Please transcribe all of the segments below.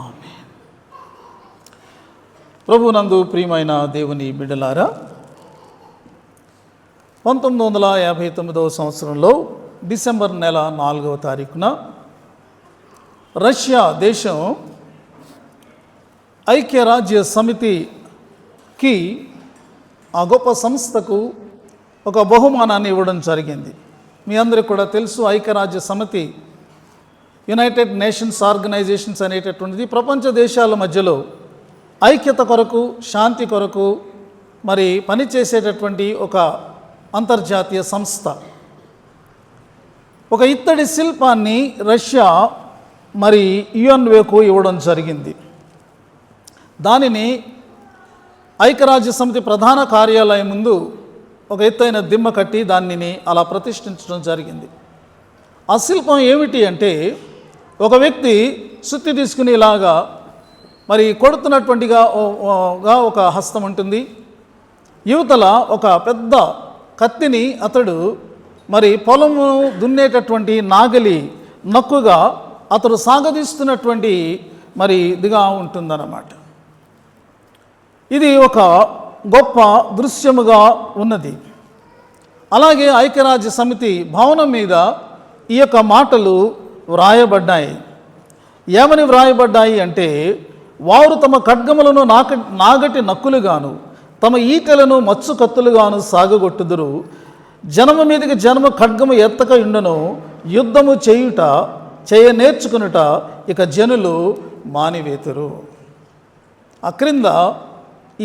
ఆమేన్. ప్రభునందు ప్రియమైన దేవుని బిడ్డలారా, 1959 సంవత్సరంలో డిసెంబర్ నెల 4వ తారీఖున రష్యా దేశం ఐక్యరాజ్య సమితికి ఆ గొప్ప సంస్థకు ఒక బహుమానాన్ని ఇవ్వడం జరిగింది. మీ అందరికీ కూడా తెలుసు, ఐక్యరాజ్య సమితి యునైటెడ్ నేషన్స్ ఆర్గనైజేషన్స్ అనేటటువంటిది ప్రపంచ దేశాల మధ్యలో ఐక్యత కొరకు, శాంతి కొరకు మరి పనిచేసేటటువంటి ఒక అంతర్జాతీయ సంస్థ. ఒక ఇత్తడి శిల్పాన్ని రష్యా మరి యుఎన్ఓకు ఇవ్వడం జరిగింది. దానిని ఐక్యరాజ్య సమితి ప్రధాన కార్యాలయం ముందు ఒక ఎత్తైన దిమ్మ కట్టి దానిని అలా ప్రతిష్ఠించడం జరిగింది. ఆ శిల్పం ఏమిటి అంటే, ఒక వ్యక్తి సుత్తి తీసుకుని ఇలాగా మరి కొడుతున్నటువంటిగా ఒక హస్తం ఉంటుంది. యువతల ఒక పెద్ద కత్తిని అతడు మరి పొలము దున్నేటటువంటి నాగలి నక్కుగా అతడు సాగదీస్తున్నటువంటి మరి ఇదిగా ఉంటుందన్నమాట. ఇది ఒక గొప్ప దృశ్యముగా ఉన్నది. అలాగే ఐక్యరాజ్య సమితి భవనం మీద ఈ యొక్క మాటలు వ్రాయబడ్డాయి. ఏమని వ్రాయబడ్డాయి అంటే, వారు తమ ఖడ్గములను నాగటి నక్కులుగాను తమ ఈటెలను మచ్చు కత్తులుగాను సాగగొట్టుదురు. జనము మీదకి జనము ఖడ్గము ఎత్తక ఉండను, యుద్ధము చేయ నేర్చుకునుట ఇక జనులు మానివేతురు. ఆ క్రింద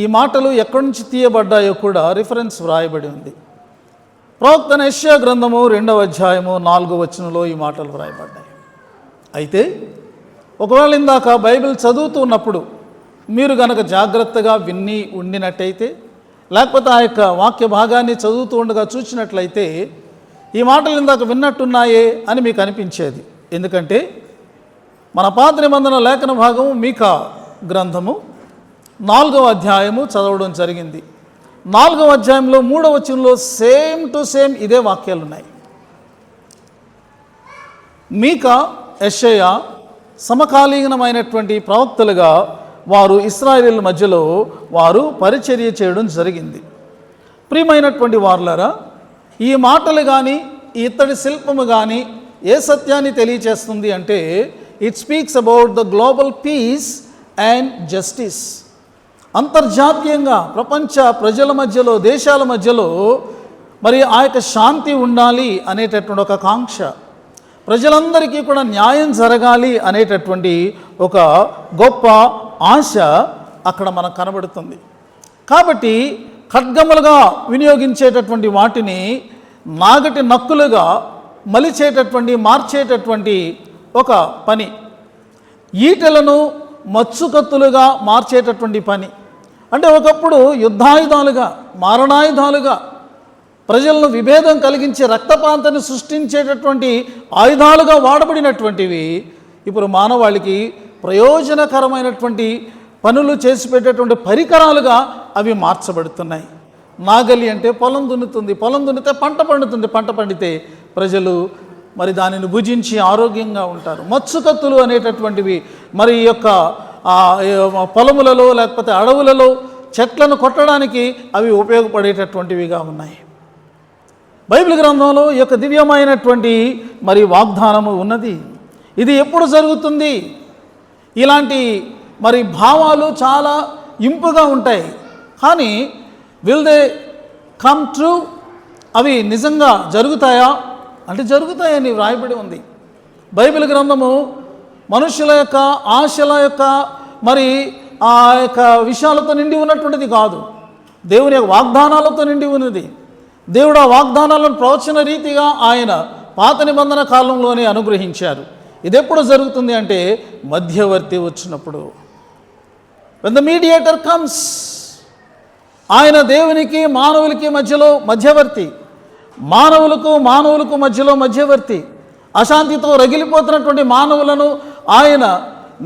ఈ మాటలు ఎక్కడి నుంచి తీయబడ్డాయో కూడా రిఫరెన్స్ వ్రాయబడి ఉంది. ప్రవక్త యెషయా గ్రంథము 2వ అధ్యాయము 4వ వచనంలో ఈ మాటలు వ్రాయబడ్డాయి. అయితే ఒకవేళ ఇందాక బైబిల్ చదువుతూ ఉన్నప్పుడు మీరు గనక జాగ్రత్తగా విన్ని ఉండినట్టయితే, లేకపోతే ఆ యొక్క వాక్య భాగాన్ని చదువుతూ ఉండగా చూసినట్లయితే, ఈ మాటలు ఇందాక విన్నట్టున్నాయే అని మీకు అనిపించేది. ఎందుకంటే మన పాత నిబంధన లేఖన భాగము మీకా గ్రంథము 4వ అధ్యాయము చదవడం జరిగింది. 4వ అధ్యాయంలో 3వ వచనంలో సేమ్ టు సేమ్ ఇదే వాక్యాలు ఉన్నాయి. మీకా, యెషయా సమకాలీనమైనటువంటి ప్రవక్తలుగా వారు ఇశ్రాయేలు మధ్యలో వారు పరిచర్య చేయడం జరిగింది. ప్రియమైనటువంటి వారులారా, ఈ మాటలు కానీ ఈ ఇత్తడి శిల్పము కానీ ఏ సత్యాన్ని తెలియచేస్తుంది అంటే, it speaks about the global peace and justice. అంతర్జాతీయంగా ప్రపంచ ప్రజల మధ్యలో, దేశాల మధ్యలో మరి ఆ యొక్క శాంతి ఉండాలి అనేటటువంటి ఒక కాంక్ష, ప్రజలందరికీ కూడా న్యాయం జరగాలి అనేటటువంటి ఒక గొప్ప ఆశ అక్కడ మనకు కనబడుతుంది. కాబట్టి ఖడ్గములుగా వినియోగించేటటువంటి వాటిని నాగటి నక్కులుగా మలిచేటటువంటి, మార్చేటటువంటి ఒక పని, ఈటెలను మచ్చుకత్తులుగా మార్చేటటువంటి పని. అంటే ఒకప్పుడు యుద్ధాయుధాలుగా, మారణాయుధాలుగా, ప్రజలను విభేదం కలిగించి రక్తపాతాన్ని సృష్టించేటటువంటి ఆయుధాలుగా వాడబడినటువంటివి ఇప్పుడు మానవాళికి ప్రయోజనకరమైనటువంటి పనులు చేసి పెట్టేటువంటి పరికరాలుగా అవి మార్చబడుతున్నాయి. నాగలి అంటే పొలం దున్నుతుంది, పొలం దున్నితే పంట పండుతుంది, పంట పండితే ప్రజలు మరి దానిని భుజించి ఆరోగ్యంగా ఉంటారు. మత్స్యకత్తులు అనేటటువంటివి మరి ఈ యొక్క పొలములలో లేకపోతే అడవులలో చెట్లను కొట్టడానికి అవి ఉపయోగపడేటటువంటివిగా ఉన్నాయి. బైబిల్ గ్రంథంలో ఈ యొక్క దివ్యమైనటువంటి మరి వాగ్దానము ఉన్నది. ఇది ఎప్పుడు జరుగుతుంది? ఇలాంటి మరి భావాలు చాలా ఇంపుగా ఉంటాయి, కానీ విల్ దే కమ్ ట్రూ? అవి నిజంగా జరుగుతాయా అంటే జరుగుతాయని వ్రాయబడి ఉంది. బైబిల్ గ్రంథము మనుషుల యొక్క ఆశల యొక్క మరి ఆ యొక్క విషయాలతో నిండి ఉన్నటువంటిది కాదు, దేవుని యొక్క వాగ్దానాలతో నిండి ఉన్నది. దేవుడు ఆ వాగ్దానాలను ప్రవచన రీతిగా ఆయన పాత నిబంధన కాలంలోనే అనుగ్రహించారు. ఇది ఎప్పుడు జరుగుతుంది అంటే మధ్యవర్తి వచ్చినప్పుడు. when the mediator comes, ఆయన దేవునికి మానవులకి మధ్యలో మధ్యవర్తి, మానవులకు మధ్యలో మధ్యవర్తి. అశాంతితో రగిలిపోతున్నటువంటి మానవులను ఆయన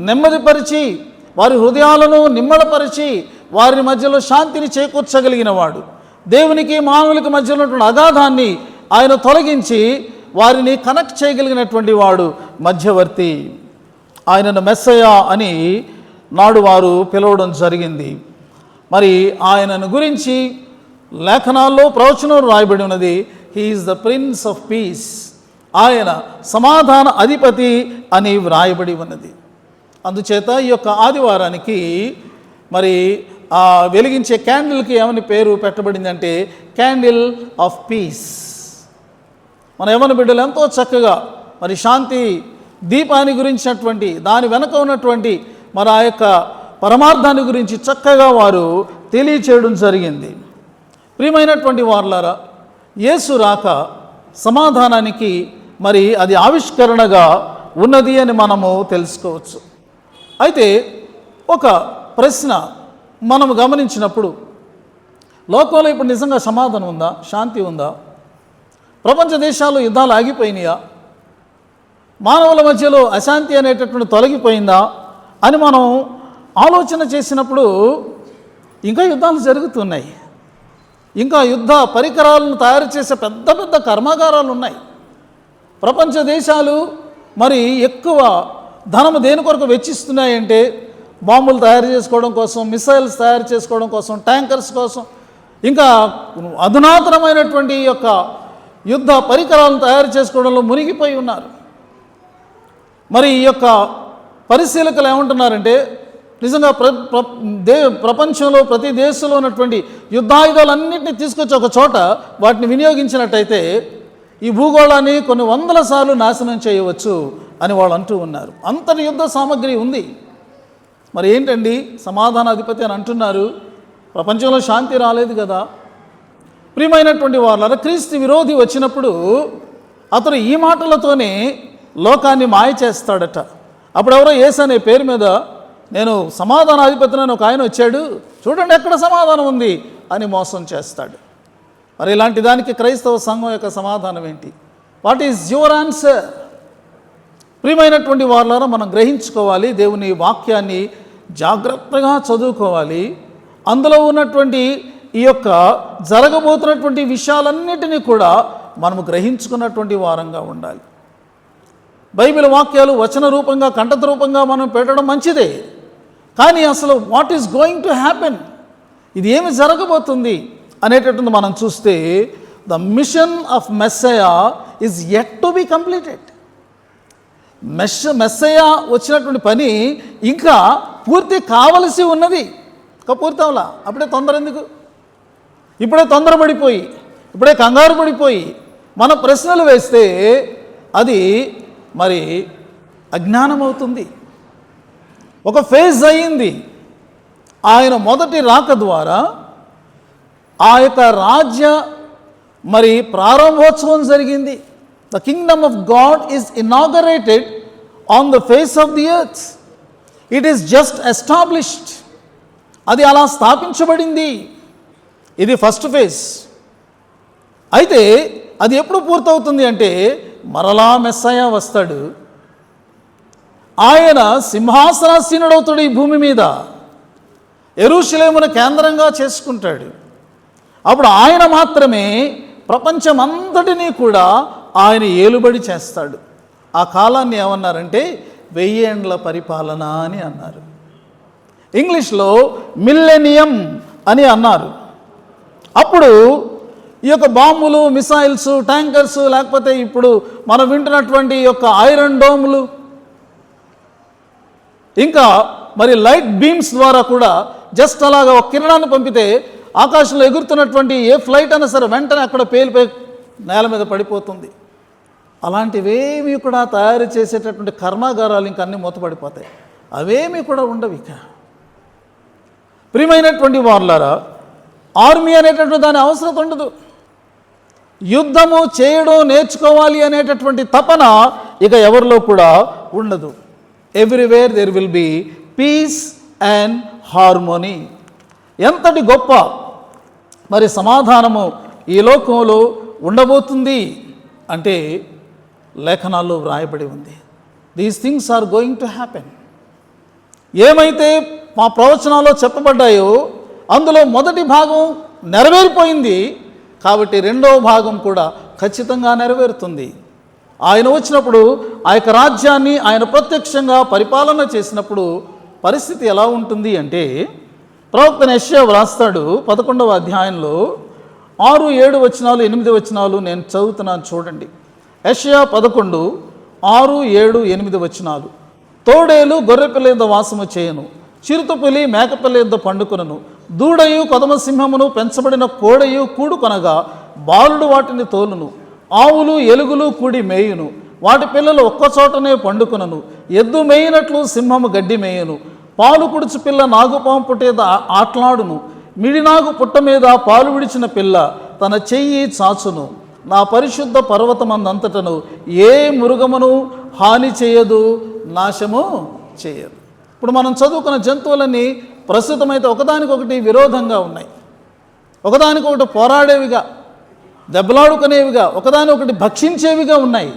నెమ్మదిపరిచి, వారి హృదయాలను నిమ్మలపరిచి, వారి మధ్యలో శాంతిని చేకూర్చగలిగిన వాడు. దేవునికి మానవులకి మధ్యలో ఉన్నటువంటి అగాధాన్ని ఆయన తొలగించి వారిని కనెక్ట్ చేయగలిగినటువంటి వాడు మధ్యవర్తి. ఆయనను మెస్సయా అని నాడు వారు పిలవడం జరిగింది. మరి ఆయనను గురించి లేఖనాల్లో ప్రవచనం రాయబడి ఉన్నది, he is the prince of piece, ఆయన సమాధాన అధిపతి అని వ్రాయబడి ఉన్నది. అందుచేత ఈ యొక్క ఆదివారానికి మరి వెలిగించే క్యాండిల్కి ఏమని పేరు పెట్టబడిందంటే క్యాండిల్ ఆఫ్ పీస్. మన యవ్వన బిడ్డలు ఎంతో చక్కగా మరి శాంతి దీపాన్ని గురించినటువంటి దాని వెనక ఉన్నటువంటి మరి ఆ యొక్క పరమార్థాన్ని గురించి చక్కగా వారు తెలియచేయడం జరిగింది. ప్రియమైనటువంటి వారలారా, యేసు రాక సమాధానానికి మరి అది ఆవిష్కరణగా ఉన్నది అని మనము తెలుసుకోవచ్చు. అయితే ఒక ప్రశ్న మనము గమనించినప్పుడు, లోకంలో ఇప్పుడు నిజంగా సమాధానం ఉందా, శాంతి ఉందా? ప్రపంచ దేశాల్లో యుద్ధాలు ఆగిపోయినాయా? మానవుల మధ్యలో అశాంతి అనేటటువంటి తొలగిపోయిందా అని మనం ఆలోచన చేసినప్పుడు ఇంకా యుద్ధాలు జరుగుతున్నాయి. ఇంకా యుద్ధ పరికరాలను తయారు చేసే పెద్ద పెద్ద కర్మాగారాలు ఉన్నాయి. ప్రపంచ దేశాలు మరి ఎక్కువ ధనము దేని కొరకు వెచ్చిస్తున్నాయంటే బాంబులు తయారు చేసుకోవడం కోసం, మిసైల్స్ తయారు చేసుకోవడం కోసం, ట్యాంకర్స్ కోసం, ఇంకా అధునాతనమైనటువంటి యొక్క యుద్ధ పరికరాలను తయారు చేసుకోవడంలో మునిగిపోయి ఉన్నారు. మరి ఈ యొక్క పరిశీలకులు ఏమంటున్నారంటే నిజంగా ప్రపంచంలో ప్రతి దేశంలో ఉన్నటువంటి యుద్ధాయుధాలన్నింటినీ తీసుకొచ్చి ఒక చోట వాటిని వినియోగించినట్టయితే ఈ భూగోళాన్ని కొన్ని వందల సార్లు నాశనం చేయవచ్చు అని వాళ్ళు అంటూ ఉన్నారు. అంతటి యుద్ధ సామగ్రి ఉంది. మరి ఏంటండి సమాధానాధిపతి అని అంటున్నారు? ప్రపంచంలో శాంతి రాలేదు కదా. ప్రియమైనటువంటి వాళ్ళ క్రీస్తు విరోధి వచ్చినప్పుడు అతను ఈ మాటలతోనే లోకాన్ని మాయ చేస్తాడట. అప్పుడు ఎవరో యేసు అనే పేరు మీద నేను సమాధానాధిపతిని ఒక ఆయన వచ్చాడు, చూడండి ఎక్కడ సమాధానం ఉంది అని మోసం చేస్తాడు. మరి ఇలాంటి దానికి క్రైస్తవ సంఘం యొక్క సమాధానం ఏంటి? What is your answer? ప్రియమైనటువంటి వాళ్ళారా, మనం గ్రహించుకోవాలి, దేవుని వాక్యాన్ని జాగ్రత్తగా చదువుకోవాలి. అందులో ఉన్నటువంటి ఈ యొక్క జరగబోతున్నటువంటి విషయాలన్నిటినీ కూడా మనము గ్రహించుకున్నటువంటి వారంగా ఉండాలి. బైబిల్ వాక్యాలు వచన రూపంగా కంఠత రూపంగా మనం పెట్టడం మంచిదే, కానీ అసలు what is going to happen, ఇది ఏమి జరగబోతుంది అనేటటువంటి మనం చూస్తే the mission of Messiah is yet to be completed. Messiah వచ్చినటువంటి పని ఇంకా పూర్తి కావలసి ఉన్నది, ఇంకా పూర్తి అవ్వాల. అప్పుడే తొందర ఎందుకు? ఇప్పుడే తొందరపడిపోయి, ఇప్పుడే కంగారు పడిపోయి మన ప్రశ్నలు వేస్తే అది మరి అజ్ఞానం అవుతుంది. ఒక ఫేజ్ అయ్యింది. ఆయన మొదటి రాక ద్వారా ఆ యొక్క రాజ్య మరి ప్రారంభోత్సవం జరిగింది. The Kingdom of God is inaugurated on the face of the earth. It is just established. అది అలా స్థాపించబడింది. ఇది ఫస్ట్ ఫేజ్. అయితే అది ఎప్పుడు పూర్తవుతుంది అంటే మరలా మెస్సయా వస్తాడు. ఆయన సింహాసనాసీనుడవుతాడు ఈ భూమి మీద. యెరూషలేమును కేంద్రంగా చేసుకుంటాడు. అప్పుడు ఆయన మాత్రమే ప్రపంచమంతటినీ కూడా ఆయన ఏలుబడి చేస్తాడు. ఆ కాలాన్ని ఏమన్నారంటే 1000 ఏండ్ల పరిపాలన అని అన్నారు. ఇంగ్లీష్లో మిల్లెనియం అని అన్నారు. అప్పుడు ఈ యొక్క బాంబులు, మిసైల్స్, ట్యాంకర్స్, లేకపోతే ఇప్పుడు మనం వింటున్నటువంటి యొక్క ఐరన్ డోములు, ఇంకా మరి లైట్ బీమ్స్ ద్వారా కూడా జస్ట్ అలాగా ఒక కిరణాన్ని పంపితే ఆకాశంలో ఎగురుతున్నటువంటి ఏ ఫ్లైట్ అయినా సరే వెంటనే అక్కడ పేలిపోయి నేల మీద పడిపోతుంది. అలాంటివేమీ కూడా తయారు చేసేటటువంటి కర్మాగారాలు ఇంకా అన్నీ మూతపడిపోతాయి. అవేమీ కూడా ఉండవు. ఇక ప్రియమైనటువంటి వారులారా, ఆర్మీ అనేటటువంటి దాని అవసరం ఉండదు. యుద్ధము చేయడం నేర్చుకోవాలి అనేటటువంటి తపన ఇక ఎవరిలో కూడా ఉండదు. Everywhere there will be peace and harmony. ఎంతటి గొప్ప మరి సమాధానము ఈ లోకంలో ఉండబోతుంది అంటే లేఖనాల్లో వ్రాయబడి ఉంది. These things are going to happen. ఏమైతే మా ప్రవచనాల్లో చెప్పబడ్డాయో అందులో మొదటి భాగం నెరవేరిపోయింది, కాబట్టి రెండవ భాగం కూడా ఖచ్చితంగా నెరవేరుతుంది. ఆయన వచ్చినప్పుడు ఆ యొక్క రాజ్యాన్ని ఆయన ప్రత్యక్షంగా పరిపాలన చేసినప్పుడు పరిస్థితి ఎలా ఉంటుంది అంటే, ప్రవక్త యెషయా వ్రాస్తాడు 11వ అధ్యాయంలో 6, 7 వచనాలు 8 వచనాలు నేను చదువుతున్నాను చూడండి. యెషయా 11, 6, 7, 8 వచనాలు. తోడేలు గొర్రెపిల్ల యొద్ద వాసము చేయను, చిరుతపులి మేకపిల్ల యొద్ద పండుకొనను, దూడయు కొదమ సింహమును పెంచబడిన కోడయు కూడుకొనగా బాలుడు వాటిని తోలును, ఆవులు ఎలుగులు కూడి మేయును, వాటి పిల్లలు ఒక్కచోటనే పండుకొనను, ఎద్దు మేయినట్లు సింహము గడ్డి మేయును, పాలు కుడుచు పిల్ల నాగుపాము పుట్టేద ఆట్లాడును, మిడినాగు పుట్ట మీద పాలు విడిచిన పిల్ల తన చెయ్యి చాచును, నా పరిశుద్ధ పర్వతమందంతటను ఏ మృగమును హాని చేయదు, నాశము చేయదు. ఇప్పుడు మనం చదువుకున్న జంతువులన్నీ ప్రస్తుతమైతే ఒకదానికొకటి విరోధంగా ఉన్నాయి, ఒకదానికొకటి పోరాడేవిగా, దెబ్బలాడుకునేవిగా, ఒకదానికొకటి భక్షించేవిగా ఉన్నాయి.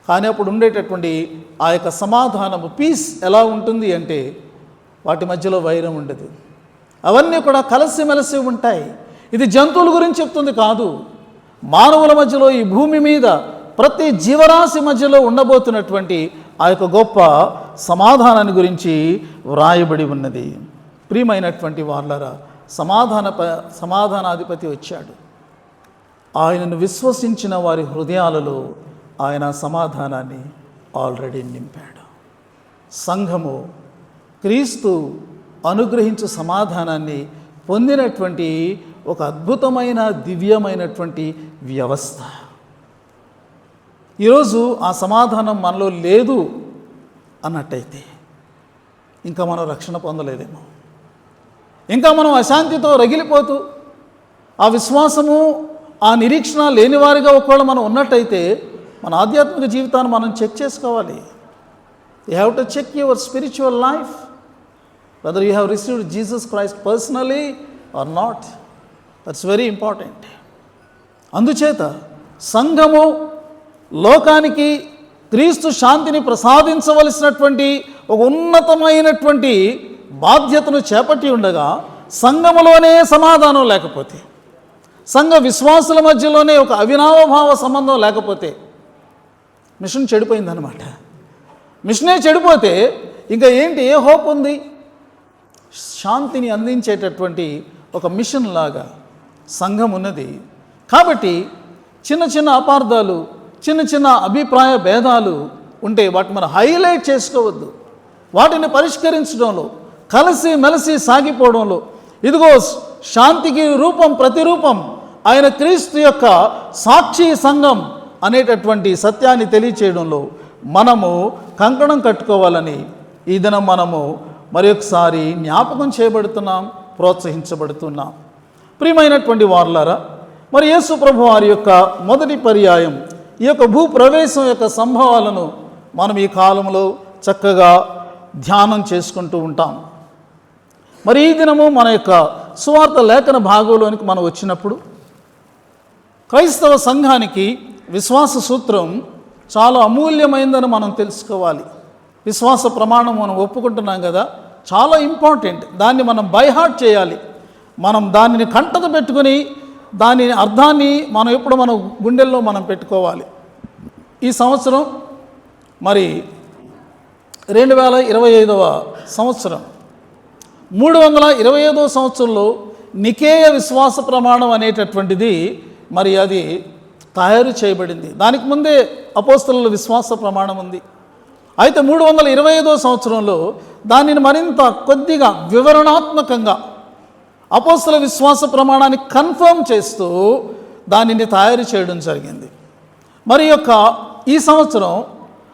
కానీ అప్పుడు ఉండేటటువంటి ఆ యొక్క సమాధానము, పీస్ ఎలా ఉంటుంది అంటే వాటి మధ్యలో వైరం ఉండదు, అవన్నీ కూడా కలిసిమెలిసి ఉంటాయి. ఇది జంతువుల గురించి చెప్తుంది కాదు, మానవుల మధ్యలో, ఈ భూమి మీద ప్రతి జీవరాశి మధ్యలో ఉండబోతున్నటువంటి ఆ యొక్క గొప్ప సమాధానాన్ని గురించి వ్రాయబడి ఉన్నది. ప్రియమైనటువంటి వాళ్ళరా, సమాధానాధిపతి వచ్చాడు. ఆయనను విశ్వసించిన వారి హృదయాలలో ఆయన సమాధానాన్ని ఆల్రెడీ నింపాడు. సంఘము క్రీస్తు అనుగ్రహించు సమాధానాన్ని పొందినటువంటి ఒక అద్భుతమైన దివ్యమైనటువంటి వ్యవస్థ. ఈరోజు ఆ సమాధానం మనలో లేదు అన్నట్టయితే ఇంకా మనం రక్షణ పొందలేదేమో, ఇంకా మనం అశాంతితో రగిలిపోతూ ఆ విశ్వాసము ఆ నిరీక్షణ లేనివారిగా ఒకవేళ మనం ఉన్నట్టయితే మన ఆధ్యాత్మిక జీవితాన్ని మనం చెక్ చేసుకోవాలి. You have to check your spiritual life, whether you have received Jesus Christ personally or not. That's very important. అందుచేత సంఘము లోకానికి క్రీస్తు శాంతిని ప్రసాదించవలసినటువంటి ఒక ఉన్నతమైనటువంటి బాధ్యతను చేపట్టి ఉండగా, సంఘములోనే సమాధానం లేకపోతే, సంఘ విశ్వాసుల మధ్యలోనే ఒక అవినావభావ సంబంధం లేకపోతే మిషన్ చెడిపోయిందనమాట. మిషనే చెడిపోతే ఇంకా ఏంటి, ఏ హోప్ ఉంది? శాంతిని అందించేటటువంటి ఒక మిషన్ లాగా సంఘం ఉన్నది. కాబట్టి చిన్న చిన్న అపార్థాలు, చిన్న చిన్న అభిప్రాయ భేదాలు ఉంటే వాటిని మనం హైలైట్ చేసుకోవద్దు. వాటిని పరిష్కరించడంలో, కలిసి మెలిసి సాగిపోవడంలో, ఇదిగో శాంతికి రూపం, ప్రతిరూపం ఆయన క్రీస్తు యొక్క సాక్షి సంఘం అనేటటువంటి సత్యాన్ని తెలియచేయడంలో మనము కంకణం కట్టుకోవాలని ఈ దినం మనము మరి ఒకసారి జ్ఞాపకం చేయబడుతున్నాం, ప్రోత్సహించబడుతున్నాం. ప్రియమైనటువంటి వారులారా, మరి యేసు ప్రభు వారి యొక్క మొదటి పర్యాయం, ఈ యొక్క భూప్రవేశం యొక్క సంభవాలను మనం ఈ కాలంలో చక్కగా ధ్యానం చేసుకుంటూ ఉంటాం. మరి ఈ దినము మన యొక్క సువార్త లేఖన భాగంలోనికి మనం వచ్చినప్పుడు క్రైస్తవ సంఘానికి విశ్వాస సూత్రం చాలా అమూల్యమైందని మనం తెలుసుకోవాలి. విశ్వాస ప్రమాణం మనం ఒప్పుకుంటున్నాం కదా, చాలా ఇంపార్టెంట్. దాన్ని మనం బైహార్ట్ చేయాలి. మనం దానిని కంటత పెట్టుకుని దాని అర్థాన్ని మనం ఎప్పుడు మన గుండెల్లో మనం పెట్టుకోవాలి. ఈ సంవత్సరం మరి 2025వ సంవత్సరం, 325వ సంవత్సరంలో నికేయ విశ్వాస ప్రమాణం అనేటటువంటిది మరి అది తయారు చేయబడింది. దానికి ముందే అపోస్తలుల విశ్వాస ప్రమాణం ఉంది. అయితే 325వ సంవత్సరంలో దానిని మరింత కొద్దిగా వివరణాత్మకంగా అపోస్తల విశ్వాస ప్రమాణాన్ని కన్ఫర్మ్ చేస్తూ దానిని తయారు చేయడం జరిగింది. మరి యొక్క ఈ సంవత్సరం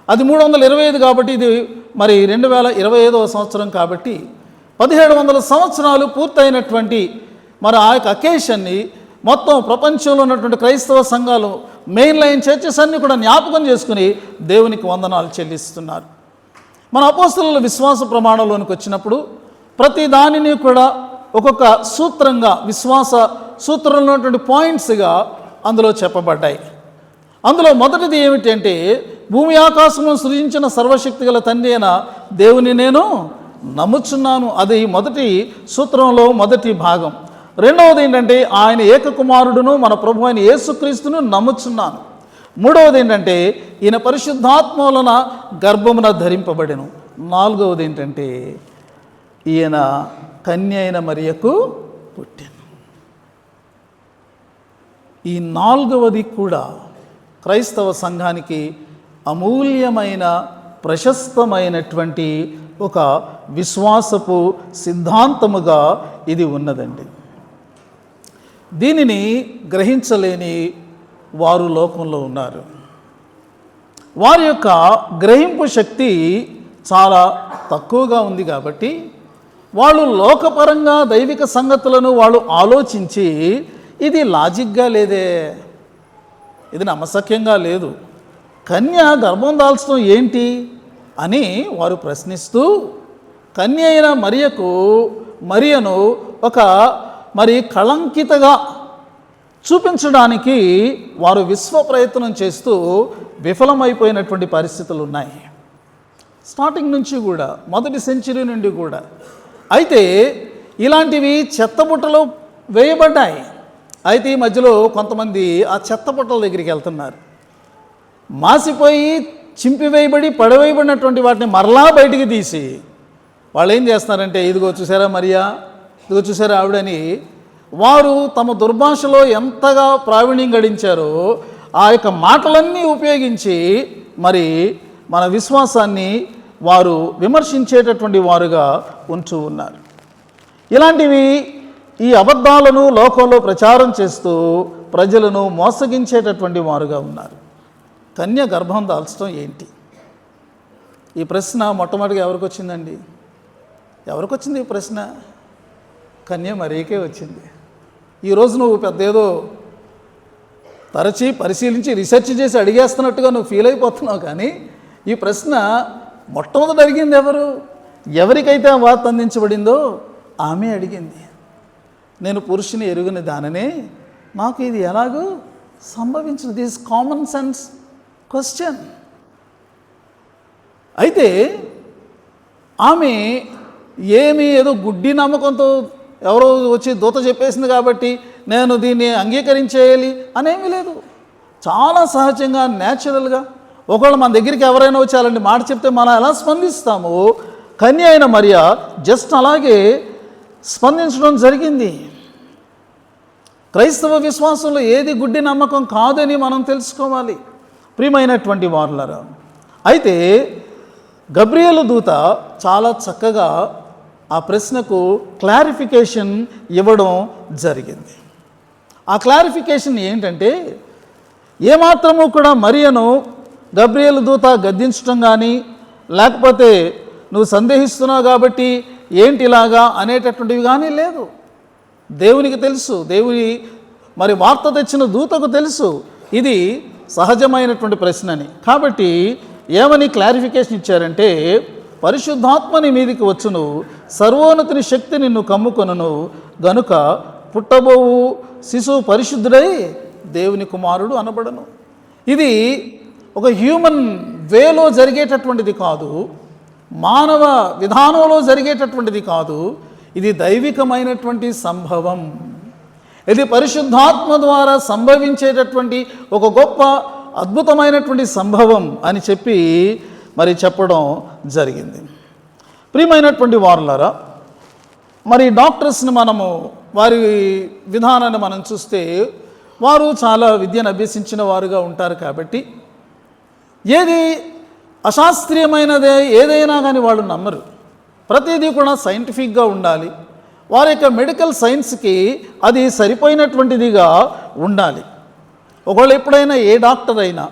అది 325 కాబట్టి ఇది మరి 2025వ సంవత్సరం కాబట్టి 1700 సంవత్సరాలు పూర్తయినటువంటి మరి ఆ యొక్క అకేషన్ని మొత్తం ప్రపంచంలో ఉన్నటువంటి క్రైస్తవ సంఘాలు, మెయిన్ లైన్ చర్చెస్ అన్నీ కూడా జ్ఞాపకం చేసుకుని దేవునికి వందనాలు చెల్లిస్తున్నారు. మన అపోస్తలుల విశ్వాస ప్రమాణంలోనికి వచ్చినప్పుడు ప్రతి దానిని కూడా ఒక్కొక్క సూత్రంగా, విశ్వాస సూత్రంలో ఉన్నటువంటి పాయింట్స్గా అందులో చెప్పబడ్డాయి. అందులో మొదటిది ఏమిటంటే, భూమి ఆకాశమును సృజించిన సర్వశక్తి గల తండ్రి అయిన దేవుని నేను నమ్ముచున్నాను. అది మొదటి సూత్రంలో మొదటి భాగం. రెండవది ఏంటంటే, ఆయన ఏకకుమారుడును మన ప్రభు అయిన యేసుక్రీస్తును నమ్ముచున్నాను. మూడవది ఏంటంటే ఈయన పరిశుద్ధాత్మ వలన గర్భమున ధరింపబడెను. నాలుగవది ఏంటంటే ఈయన కన్య అయిన మరియకు పుట్టెను. ఈ నాలుగవది కూడా క్రైస్తవ సంఘానికి అమూల్యమైన ప్రశస్తమైనటువంటి ఒక విశ్వాసపు సిద్ధాంతముగా ఇది ఉన్నదండి. దీనిని గ్రహించలేని వారు లోకంలో ఉన్నారు. వారి యొక్క గ్రహింపు శక్తి చాలా తక్కువగా ఉంది కాబట్టి వాళ్ళు లోకపరంగా దైవిక సంగతులను వాళ్ళు ఆలోచించి ఇది లాజిక్గా లేదే, ఇది నమ్మశక్యంగా లేదు, కన్య గర్భం దాల్చడం ఏంటి అని వారు ప్రశ్నిస్తూ కన్య అయిన మరియను ఒక కళంకితగా చూపించడానికి వారు విశ్వ ప్రయత్నం చేస్తూ విఫలమైపోయినటువంటి పరిస్థితులు ఉన్నాయి. స్టార్టింగ్ నుంచి కూడా, మొదటి సెంచరీ నుండి కూడా. అయితే ఇలాంటివి చెత్తబుట్టలో వేయబడ్డాయి. అయితే ఈ మధ్యలో కొంతమంది ఆ చెత్తబుట్టల దగ్గరికి వెళ్తున్నారు. మాసిపోయి చింపివేయబడి పడవేయబడినటువంటి వాటిని మరలా బయటికి తీసి వాళ్ళు ఏం చేస్తున్నారంటే, ఇదిగో చూసారా మరియా, ఇదిగో చూసారా ఆవిడని వారు తమ దుర్భాషలో ఎంతగా ప్రావీణ్యం గడించారో ఆ యొక్క మాటలన్నీ ఉపయోగించి మన విశ్వాసాన్ని వారు విమర్శించేటటువంటి వారుగా ఉంటూ ఉన్నారు. ఇలాంటివి ఈ అబద్ధాలను లోకంలో ప్రచారం చేస్తూ ప్రజలను మోసగించేటటువంటి వారుగా ఉన్నారు. కన్య గర్భం దాల్చడం ఏంటి? ఈ ప్రశ్న మొట్టమొదటిగా ఎవరికి వచ్చిందండి? ఎవరికి వచ్చింది ఈ ప్రశ్న? కన్య మరియకే వచ్చింది. ఈరోజు నువ్వు పెద్ద ఏదో తరచి పరిశీలించి రీసెర్చ్ చేసి అడిగేస్తున్నట్టుగా నువ్వు ఫీల్ అయిపోతున్నావు, కానీ ఈ ప్రశ్న మొట్టమొదటి అడిగింది ఎవరికైతే ఆ వార్త అందించబడిందో ఆమె అడిగింది. నేను పురుషుని ఎరుగని దాననే, నాకు ఇది ఎలాగో సంభవించింది. This common sense question. అయితే ఆమె ఏదో గుడ్డి నమ్మకంతో ఎవరో వచ్చి దూత చెప్పేసింది కాబట్టి నేను దీన్ని అంగీకరించేయాలి అనేమీ లేదు. చాలా సహజంగా, న్యాచురల్గా ఒకవేళ మన దగ్గరికి ఎవరైనా వచ్చి అలాంటి మాట చెప్తే మనం ఎలా స్పందిస్తామో కన్య అయిన మరియ జస్ట్ అలాగే స్పందించడం జరిగింది. క్రైస్తవ విశ్వాసంలో ఏది గుడ్డి నమ్మకం కాదని మనం తెలుసుకోవాలి ప్రియమైనటువంటి వారులారా. అయితే గబ్రియేలు దూత చాలా చక్కగా ఆ ప్రశ్నకు క్లారిఫికేషన్ ఇవ్వడం జరిగింది. ఆ క్లారిఫికేషన్ ఏంటంటే, ఏమాత్రము కూడా మరియను గబ్రియేలు దూత గద్దించడం కానీ, లేకపోతే నువ్వు సందేహిస్తున్నావు కాబట్టి ఏంటి ఇలాగా అనేటటువంటివి కానీ లేదు. దేవునికి తెలుసు, దేవుని వార్త తెచ్చిన దూతకు తెలుసు ఇది సహజమైనటువంటి ప్రశ్న అని. కాబట్టి ఏమని క్లారిఫికేషన్ ఇచ్చారంటే, పరిశుద్ధాత్మని మీదికి వచ్చును, సర్వోన్నతిని శక్తి నిన్ను కమ్ముకొనును, గనుక పుట్టబోవు శిశువు పరిశుద్ధుడై దేవుని కుమారుడు అనబడను. ఇది ఒక హ్యూమన్ వేలో జరిగేటటువంటిది కాదు, మానవ విధానంలో జరిగేటటువంటిది కాదు. ఇది దైవికమైనటువంటి సంభవం. ఇది పరిశుద్ధాత్మ ద్వారా సంభవించేటటువంటి ఒక గొప్ప అద్భుతమైనటువంటి సంభవం అని చెప్పడం జరిగింది. ప్రియమైనటువంటి వారులారా, డాక్టర్స్ని మనము వారి విధానాన్ని మనం చూస్తే వారు చాలా విద్యను అభ్యసించిన వారుగా ఉంటారు కాబట్టి ఏది అశాస్త్రీయమైనదే ఏదైనా కానీ వాళ్ళు నమ్మరు. ప్రతిదీ కూడా సైంటిఫిక్గా ఉండాలి. వారి యొక్క మెడికల్ సైన్స్కి అది సరిపోయినటువంటిదిగా ఉండాలి. ఒకవేళ ఎప్పుడైనా ఏ డాక్టర్ అయినా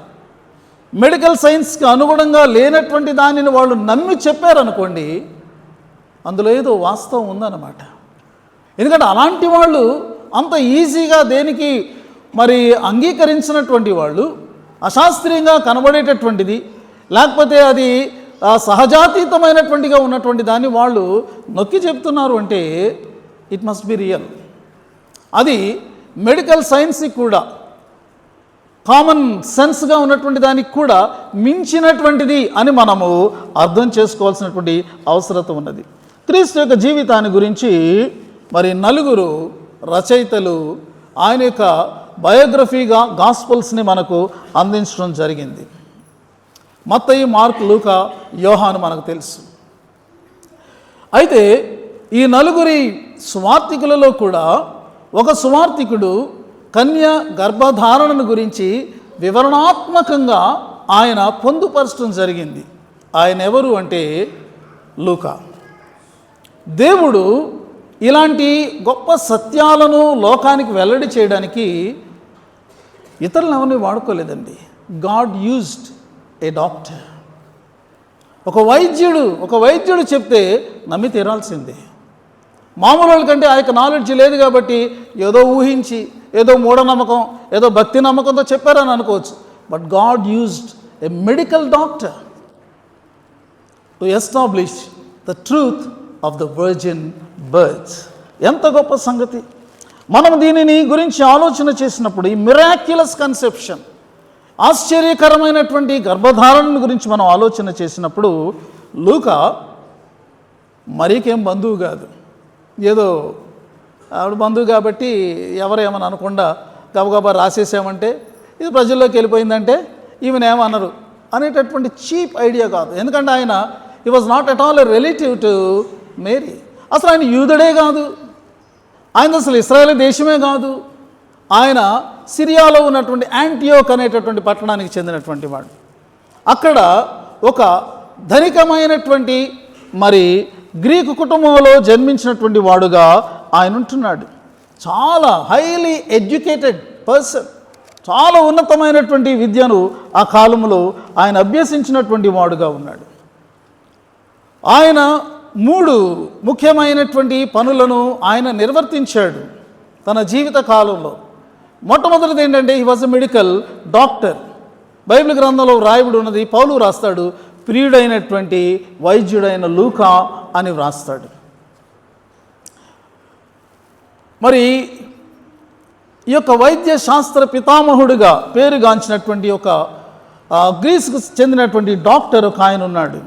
మెడికల్ సైన్స్కి అనుగుణంగా లేనటువంటి దానిని వాళ్ళు నమ్మి చెప్పారనుకోండి, అందులో ఏదో వాస్తవం ఉందన్నమాట. ఎందుకంటే అలాంటి వాళ్ళు అంత ఈజీగా దేనికి అంగీకరించినటువంటి వాళ్ళు అశాస్త్రీయంగా కనబడేటటువంటిది, లేకపోతే అది సహజాతీతమైనటువంటిగా ఉన్నటువంటి దాన్ని వాళ్ళు నొక్కి చెప్తున్నారు అంటే ఇట్ మస్ట్ బి రియల్. అది మెడికల్ సైన్స్కి కూడా, కామన్ సెన్స్గా ఉన్నటువంటి దానికి కూడా మించినటువంటిది అని మనము అర్థం చేసుకోవాల్సినటువంటి అవసరత ఉన్నది. క్రీస్తు యొక్క జీవితాన్ని గురించి నలుగురు రచయితలు ఆయన యొక్క బయోగ్రఫీగా గాస్పల్స్ని మనకు అందించడం జరిగింది. మత్తయి, మార్కు, లూకా, యోహాను మనకు తెలుసు. అయితే ఈ నలుగురి సువార్తికులలో కూడా ఒక సువార్తికుడు కన్య గర్భధారణను గురించి వివరణాత్మకంగా ఆయన పొందుపరచడం జరిగింది. ఆయన ఎవరు అంటే లూకా. దేవుడు ఇలాంటి గొప్ప సత్యాలను లోకానికి వెల్లడి చేయడానికి ఇతరులను ఎవరిని వాడుకోలేదండి. గాడ్ యూజ్డ్ ఏ డాక్టర్. ఒక వైద్యుడు చెప్తే నమ్మి తీరాల్సిందే. మామూలు వాళ్ళకంటే ఆ యొక్క నాలెడ్జ్ లేదు కాబట్టి ఏదో ఊహించి, ఏదో మూఢనమ్మకం, ఏదో భక్తి నమ్మకంతో చెప్పారని అనుకోవచ్చు. But God used A medical doctor to establish the truth of the virgin birth. ఎంత గొప్ప సంగతి! మనం దీనిని గురించి ఆలోచన చేసినప్పుడు ఈ మిరాక్యులస్ కన్సెప్షన్, ఆశ్చర్యకరమైనటువంటి గర్భధారణ గురించి మనం ఆలోచన చేసినప్పుడు లూకా మరీకేం బంధువు కాదు. ఏదో ఆవిడ బంధువు కాబట్టి ఎవరేమని అనకుండా గబగబా రాసేసామంటే ఇది ప్రజల్లోకి వెళ్ళిపోయిందంటే ఈమెనేమనరు అనేటటువంటి చీప్ ఐడియా కాదు. ఎందుకంటే ఆయన he was not at all a relative to Mary. అసలు ఆయన యూదుడే కాదు, ఆయన అసలు ఇశ్రాయేలు దేశమే కాదు. ఆయన సిరియాలో ఉన్నటువంటి యాంటియోక్ అనేటటువంటి పట్టణానికి చెందినటువంటి వాడు. అక్కడ ఒక ధనికమైనటువంటి గ్రీకు కుటుంబంలో జన్మించినటువంటి వాడుగా ఆయన ఉంటున్నాడు. చాలా హైలీ ఎడ్యుకేటెడ్ పర్సన్, చాలా ఉన్నతమైనటువంటి విద్యను ఆ కాలంలో ఆయన అభ్యసించినటువంటి వాడుగా ఉన్నాడు. ఆయన 3 ముఖ్యమైనటువంటి పనులను ఆయన నిర్వర్తించాడు తన జీవిత కాలంలో. మొట్టమొదటిది ఏంటంటే he was a medical doctor. Bible గ్రంథంలో వ్రాయబడి ఉన్నది, పౌలు రాస్తాడు, ప్రియుడైనటువంటి వైద్యుడైన లూకా అని వ్రాస్తాడు. ఈ యొక్క వైద్య శాస్త్ర పితామహుడిగా పేరుగాంచినటువంటి ఒక గ్రీస్కు చెందినటువంటి డాక్టర్ ఒక ఆయన ఉన్నాడు.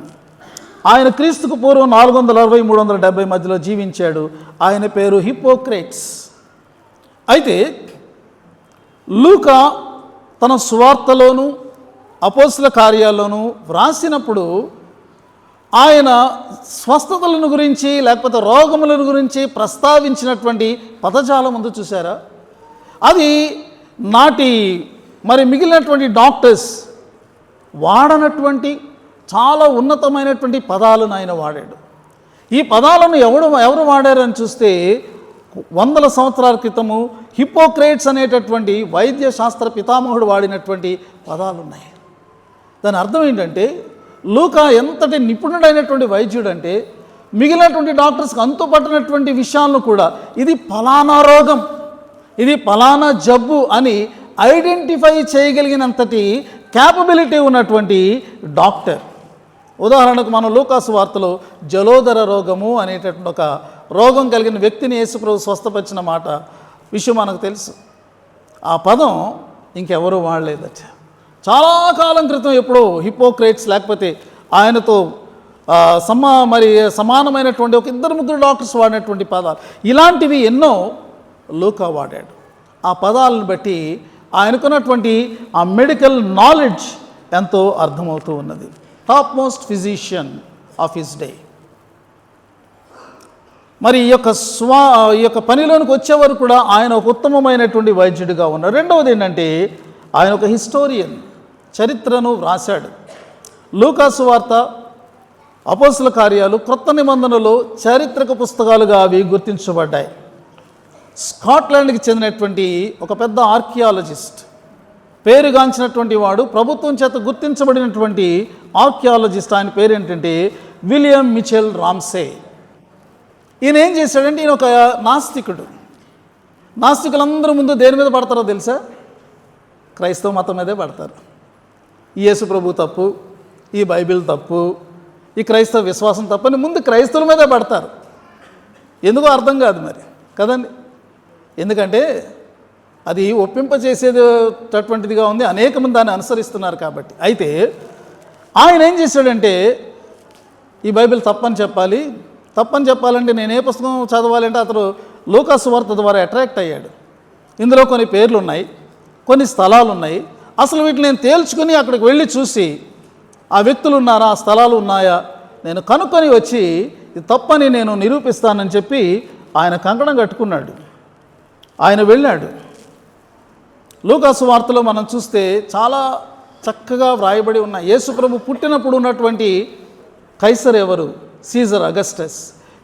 ఆయన క్రీస్తుకు పూర్వం 460-370 మధ్యలో జీవించాడు. ఆయన పేరు హిప్పోక్రేట్స్. అయితే లూకా తన సువార్తలోను అపోస్తల కార్యాల్లోనూ వ్రాసినప్పుడు ఆయన స్వస్థతలను గురించి లేకపోతే రోగములను గురించి ప్రస్తావించినటువంటి పదజాలం ముందు చూసారా? అది నాటి మిగిలినటువంటి డాక్టర్స్ వాడనటువంటి చాలా ఉన్నతమైనటువంటి పదాలను ఆయన వాడాడు. ఈ పదాలను ఎవరు వాడారని చూస్తే 100 సంవత్సరాల క్రితము హిప్పోక్రేట్స్ అనేటటువంటి వైద్య శాస్త్ర పితామహుడు వాడినటువంటి పదాలు ఉన్నాయి. దాని అర్థం ఏంటంటే లూకా ఎంతటి నిపుణుడైనటువంటి వైద్యుడు అంటే మిగిలినటువంటి డాక్టర్స్కి అంతుపట్టినటువంటి విషయాలను కూడా ఇది ఫలానా రోగం, ఇది ఫలానా జబ్బు అని ఐడెంటిఫై చేయగలిగినంతటి క్యాపబిలిటీ ఉన్నటువంటి డాక్టర్. ఉదాహరణకు మనం లూకాసు వార్తలో జలోదర రోగము అనేటటువంటి ఒక రోగం కలిగిన వ్యక్తిని యేసుప్రభు స్వస్థపరిచిన విషయం మనకు తెలుసు. ఆ పదం ఇంకెవరూ వాడలేదట. చాలా కాలం క్రితం ఎప్పుడో హిప్పోక్రేట్స్ లేకపోతే ఆయనతో సమానమైనటువంటి ఒక 2-3 డాక్టర్స్ వాడినటువంటి పదాలు, ఇలాంటివి ఎన్నో లూకా వాడాడు. ఆ పదాలను బట్టి ఆయనకున్నటువంటి ఆ మెడికల్ నాలెడ్జ్ ఎంతో అర్థమవుతూ ఉన్నది. Top most physician of his day. ఈ యొక్క పనిలోనికి వచ్చేవారు కూడా ఆయన ఒక ఉత్తమమైనటువంటి వైద్యుడిగా ఉన్నారు. రెండవది ఏంటంటే ఆయన ఒక హిస్టోరియన్, చరిత్రను వ్రాశాడు. లూకాసు వార్త, అపోస్తల కార్యాలు క్రొత్త నిబంధనలో చారిత్రక పుస్తకాలుగా అవి గుర్తించబడ్డాయి. స్కాట్లాండ్కి చెందినటువంటి ఒక పెద్ద ఆర్కియాలజిస్ట్, పేరుగాంచినటువంటి వాడు, ప్రభుత్వం చేత గుర్తించబడినటువంటి ఆర్కియాలజిస్ట్. ఆయన పేరు ఏంటంటే విలియం మిచెల్ రామ్సే. ఈయన ఏం చేశాడంటే ఈయన ఒక నాస్తికుడు. నాస్తికులందరూ ముందు దేని మీద పడతారో తెలుసా? క్రైస్తవ మతం మీదే పడతారు. ఈ యేసు ప్రభు తప్పు, ఈ బైబిల్ తప్పు, ఈ క్రైస్తవ విశ్వాసం తప్పని ముందు క్రైస్తవుల మీదే పడతారు. ఎందుకో అర్థం కాదు మరి కదండి. ఎందుకంటే అది ఒప్పింపచేసేటటువంటిదిగా ఉంది, అనేక మంది దాన్ని అనుసరిస్తున్నారు కాబట్టి. అయితే ఆయన ఏం చేశాడంటే ఈ బైబిల్ తప్పని చెప్పాలంటే నేను ఏ పుస్తకం చదవాలంటే అతను లూకా సువార్త ద్వారా అట్రాక్ట్ అయ్యాడు. ఇందులో కొన్ని పేర్లు ఉన్నాయి, కొన్ని స్థలాలు ఉన్నాయి. అసలు వీటిని నేను తేల్చుకుని అక్కడికి వెళ్ళి చూసి ఆ వ్యక్తులు ఉన్నారా, ఆ స్థలాలు ఉన్నాయా నేను కనుక్కొని వచ్చి ఇది తప్పని నేను నిరూపిస్తానని చెప్పి ఆయన కంకణం కట్టుకున్నాడు. ఆయన వెళ్ళాడు. లూకాసు వార్తలో మనం చూస్తే చాలా చక్కగా వ్రాయబడి ఉన్న యేసుప్రభు పుట్టినప్పుడు ఉన్నటువంటి కైసర్ ఎవరు? Caesar Augustus.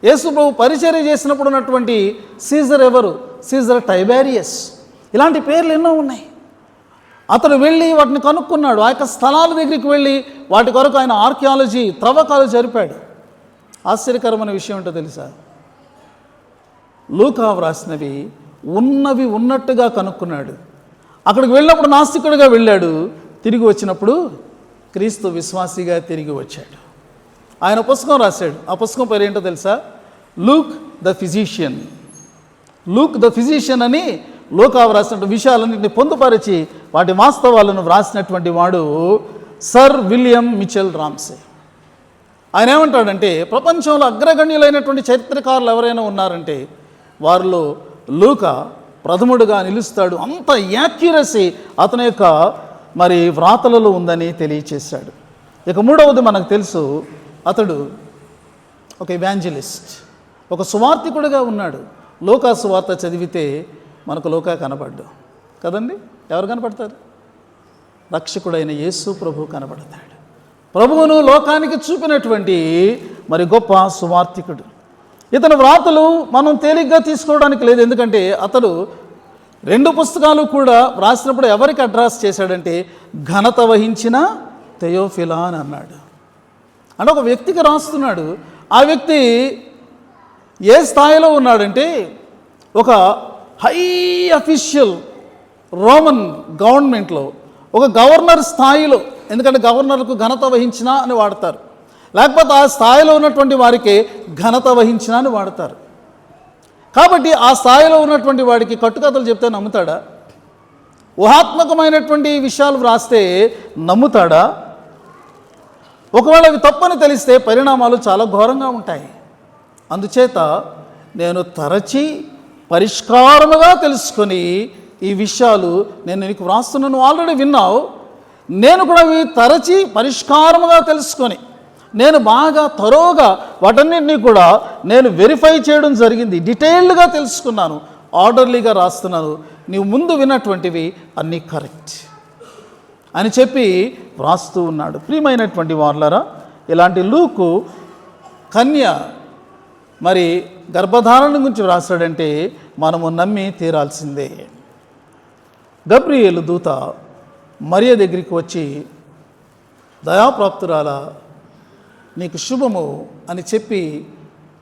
యేసుప్రభు పరిచర్య చేసినప్పుడు ఉన్నటువంటి సీజర్ ఎవరు? Caesar Tiberius. ఇలాంటి పేర్లు ఎన్నో ఉన్నాయి. అతడు వెళ్ళి వాటిని కనుక్కున్నాడు. ఆ యొక్క స్థలాల దగ్గరికి వెళ్ళి వాటి కొరకు ఆయన ఆర్కియాలజీ త్రవ్వకాలు జరిపాడు. ఆశ్చర్యకరమైన విషయం ఏంటో తెలుసా? లూకా వ్రాసినవి ఉన్నవి ఉన్నట్టుగా కనుక్కున్నాడు. అక్కడికి వెళ్ళినప్పుడు నాస్తికుడిగా వెళ్ళాడు, తిరిగి వచ్చినప్పుడు క్రీస్తు విశ్వాసిగా తిరిగి వచ్చాడు. ఆయన పుస్తకం రాశాడు. ఆ పుస్తకం పేరు ఏంటో తెలుసా? Luke the physician. Luke the physician అని లూకా వ్రాసినటువంటి విషయాలన్నింటినీ పొందుపరిచి వాటి వాస్తవాలను వ్రాసినటువంటి వాడు సర్ విలియం మిచెల్ రామ్సే. ఆయన ఏమంటాడంటే, ప్రపంచంలో అగ్రగణ్యులైనటువంటి చరిత్రకారులు ఎవరైనా ఉన్నారంటే వారిలో లూకా ప్రథముడుగా నిలుస్తాడు. అంత యాక్యురసీ అతని యొక్క వ్రాతలలో ఉందని తెలియచేశాడు. ఇక మూడవది మనకు తెలుసు, అతడు ఒక ఎవాంజలిస్ట్, ఒక సువార్థికుడిగా ఉన్నాడు. లూకా సువార్త చదివితే మనకు లూకా కనపడ్డు కదండి. ఎవరు కనపడతారు? రక్షకుడైన యేసు ప్రభు కనపడతాడు. ప్రభువును లోకానికి చూపినటువంటి గొప్ప సువార్థికుడు. ఇతని వ్రాతలు మనం తేలిగ్గా తీసుకోవడానికి లేదు. ఎందుకంటే అతడు 2 పుస్తకాలు కూడా వ్రాసినప్పుడు ఎవరికి అడ్రస్ చేశాడంటే ఘనత వహించిన థెయోఫిలా అని అన్నాడు. అంటే ఒక వ్యక్తికి రాస్తున్నాడు. ఆ వ్యక్తి ఏ స్థాయిలో ఉన్నాడంటే ఒక హై అఫీషియల్ రోమన్ గవర్నమెంట్లో ఒక గవర్నర్ స్థాయిలో, ఎందుకంటే గవర్నర్కు ఘనత వహించిన అని వాడతారు, లేకపోతే ఆ స్థాయిలో ఉన్నటువంటి వారికి ఘనత వహించిన అని వాడతారు. కాబట్టి ఆ స్థాయిలో ఉన్నటువంటి వాడికి కట్టుకథలు చెప్తే నమ్ముతాడా? ఊహాత్మకమైనటువంటి విషయాలు వ్రాస్తే నమ్ముతాడా? ఒకవేళ అవి తప్పని తెలిస్తే పరిణామాలు చాలా ఘోరంగా ఉంటాయి. అందుచేత నేను తరచి పరిష్కారముగా తెలుసుకొని ఈ విషయాలు నేను నీకు వ్రాస్తున్నాను. ఆల్రెడీ విన్నావు. నేను కూడా ఇవి తరచి పరిష్కారముగా తెలుసుకొని నేను బాగా తరోగా వాటన్నిటినీ కూడా నేను వెరిఫై చేయడం జరిగింది. డీటెయిల్డ్గా తెలుసుకున్నాను, ఆర్డర్లీగా రాస్తున్నాను. నీవు ముందు విన్నటువంటివి అన్నీ కరెక్ట్ అని చెప్పి వ్రాస్తూ ఉన్నాడు. ప్రియమైనటువంటి వార్లారా, ఇలాంటి లూకు కన్య గర్భధారణ గురించి వ్రాసాడంటే మనము నమ్మి తీరాల్సిందే. గబ్రియేలు దూత మరియ దగ్గరికి వచ్చి, దయాప్రాప్తురాల నీకు శుభము అని చెప్పి